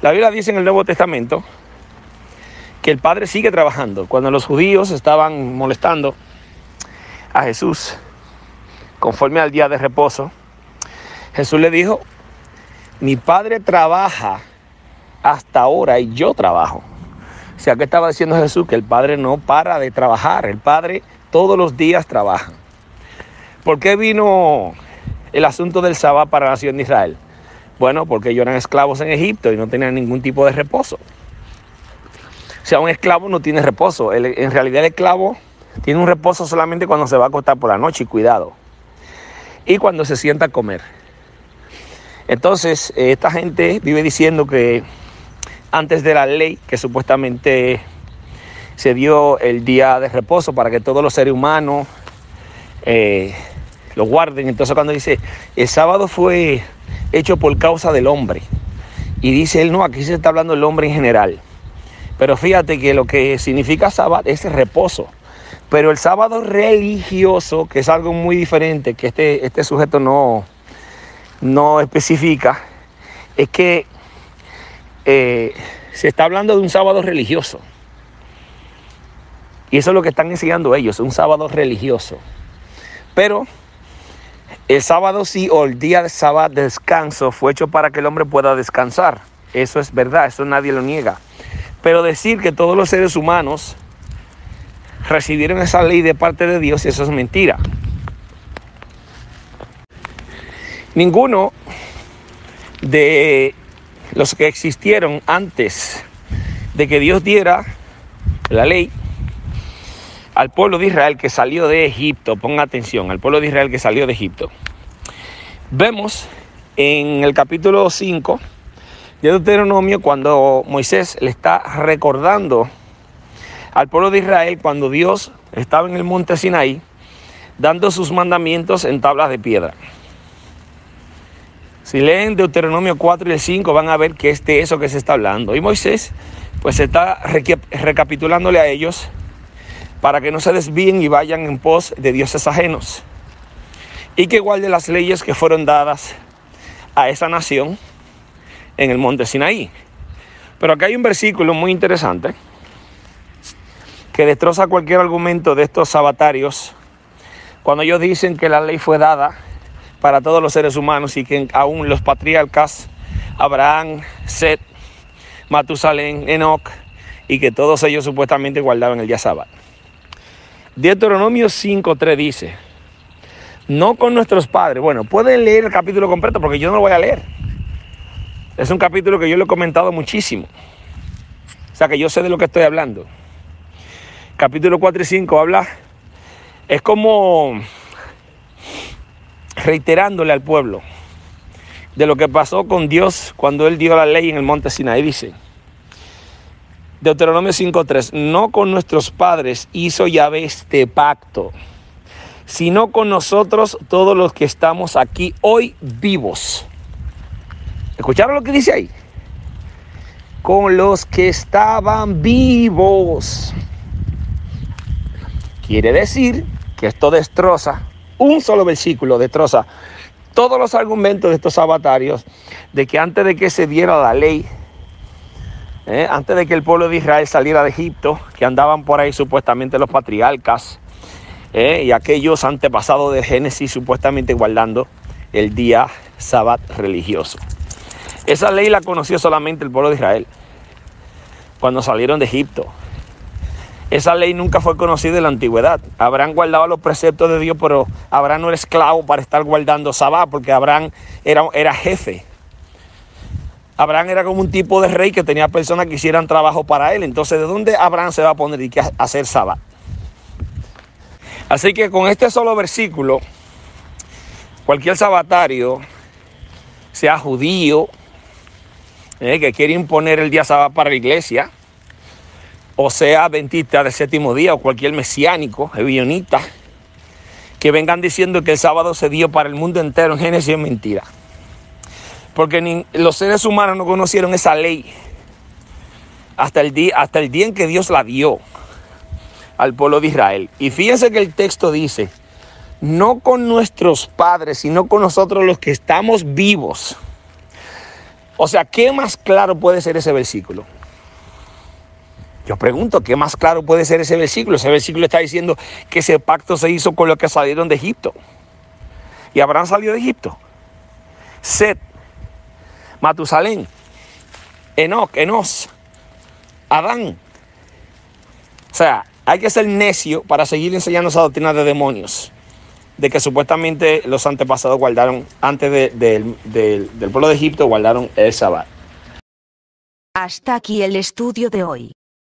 la Biblia dice en el Nuevo Testamento que el Padre sigue trabajando. Cuando los judíos estaban molestando a Jesús conforme al día de reposo, Jesús le dijo: mi Padre trabaja hasta ahora y yo trabajo. O sea, ¿qué estaba diciendo Jesús? Que el Padre no para de trabajar. El Padre todos los días trabaja. ¿Por qué vino el asunto del Sabbat para la nación de Israel? Bueno, porque ellos eran esclavos en Egipto y no tenían ningún tipo de reposo. O sea, un esclavo no tiene reposo. En realidad el esclavo tiene un reposo solamente cuando se va a acostar por la noche, y cuidado, y cuando se sienta a comer. Entonces, esta gente vive diciendo que antes de la ley, que supuestamente se dio el día de reposo para que todos los seres humanos lo guarden. Entonces, cuando dice el sábado fue hecho por causa del hombre, y dice él, no, aquí se está hablando del hombre en general. Pero fíjate que lo que significa sábado es reposo. Pero el sábado religioso, que es algo muy diferente, que este sujeto no especifica, es que se está hablando de un sábado religioso. Y eso es lo que están enseñando ellos, un sábado religioso. Pero el sábado sí, o el día de sábado de descanso, fue hecho para que el hombre pueda descansar. Eso es verdad, eso nadie lo niega. Pero decir que todos los seres humanos recibieron esa ley de parte de Dios, eso es mentira. Ninguno de los que existieron antes de que Dios diera la ley al pueblo de Israel que salió de Egipto, ponga atención, al pueblo de Israel que salió de Egipto. Vemos en el capítulo 5 de Deuteronomio cuando Moisés le está recordando al pueblo de Israel cuando Dios estaba en el monte Sinaí dando sus mandamientos en tablas de piedra. Si leen Deuteronomio 4 y el 5 van a ver que es de eso que se está hablando. Y Moisés pues está recapitulándole a ellos para que no se desvíen y vayan en pos de dioses ajenos y que guarden las leyes que fueron dadas a esa nación en el monte Sinaí. Pero acá hay un versículo muy interesante que destroza cualquier argumento de estos sabatarios cuando ellos dicen que la ley fue dada para todos los seres humanos y que aún los patriarcas Abraham, Set, Matusalén, Enoc y que todos ellos supuestamente guardaban el día sábado. Deuteronomio 5:3 dice: no con nuestros padres. Bueno, pueden leer el capítulo completo porque yo no lo voy a leer. Es un capítulo que yo lo he comentado muchísimo. O sea que yo sé de lo que estoy hablando. Capítulo 4 y 5 habla, es como reiterándole al pueblo de lo que pasó con Dios cuando Él dio la ley en el monte Sinaí. Dice Deuteronomio 5:3: no con nuestros padres hizo Yahvé este pacto, sino con nosotros todos los que estamos aquí hoy vivos. ¿Escucharon lo que dice ahí? Con los que estaban vivos. Quiere decir que esto destroza, un solo versículo destroza todos los argumentos de estos sabatarios de que antes de que se diera la ley, antes de que el pueblo de Israel saliera de Egipto, que andaban por ahí supuestamente los patriarcas y aquellos antepasados de Génesis supuestamente guardando el día sábado religioso. Esa ley la conoció solamente el pueblo de Israel cuando salieron de Egipto. Esa ley nunca fue conocida en la antigüedad. Abraham guardaba los preceptos de Dios, pero Abraham no era esclavo para estar guardando sabbat, porque Abraham era jefe. Abraham era como un tipo de rey que tenía personas que hicieran trabajo para él. Entonces, ¿de dónde Abraham se va a poner y qué hacer sabbat? Así que con este solo versículo, cualquier sabatario, sea judío, que quiere imponer el día sabbat para la iglesia, o sea adventista del séptimo día, o cualquier mesiánico, evionita, que vengan diciendo que el sábado se dio para el mundo entero en Génesis, es mentira. Porque los seres humanos no conocieron esa ley hasta el día en que Dios la dio al pueblo de Israel. Y fíjense que el texto dice: no con nuestros padres, sino con nosotros los que estamos vivos. O sea, ¿qué más claro puede ser ese versículo? Yo pregunto, ¿qué más claro puede ser ese versículo? Ese versículo está diciendo que ese pacto se hizo con los que salieron de Egipto. Y Abraham salió de Egipto. Set, Matusalén, Enoc, Enos, Adán. O sea, hay que ser necio para seguir enseñando esa doctrina de demonios, de que supuestamente los antepasados guardaron, antes del pueblo de Egipto, guardaron el sábado. Hasta aquí el estudio de hoy.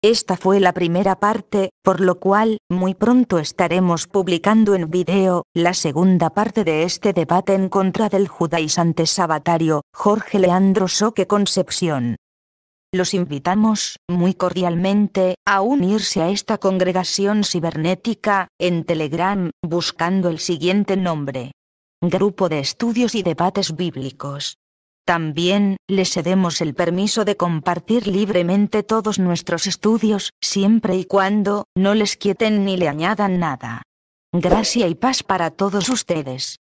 Esta fue la primera parte, por lo cual, muy pronto estaremos publicando en video, la segunda parte de este debate en contra del judaizante sabatario, Jorge Leandro Soque Concepción. Los invitamos, muy cordialmente, a unirse a esta congregación cibernética, en Telegram, buscando el siguiente nombre: Grupo de Estudios y Debates Bíblicos. También, les cedemos el permiso de compartir libremente todos nuestros estudios, siempre y cuando no les quiten ni le añadan nada. Gracia y paz para todos ustedes.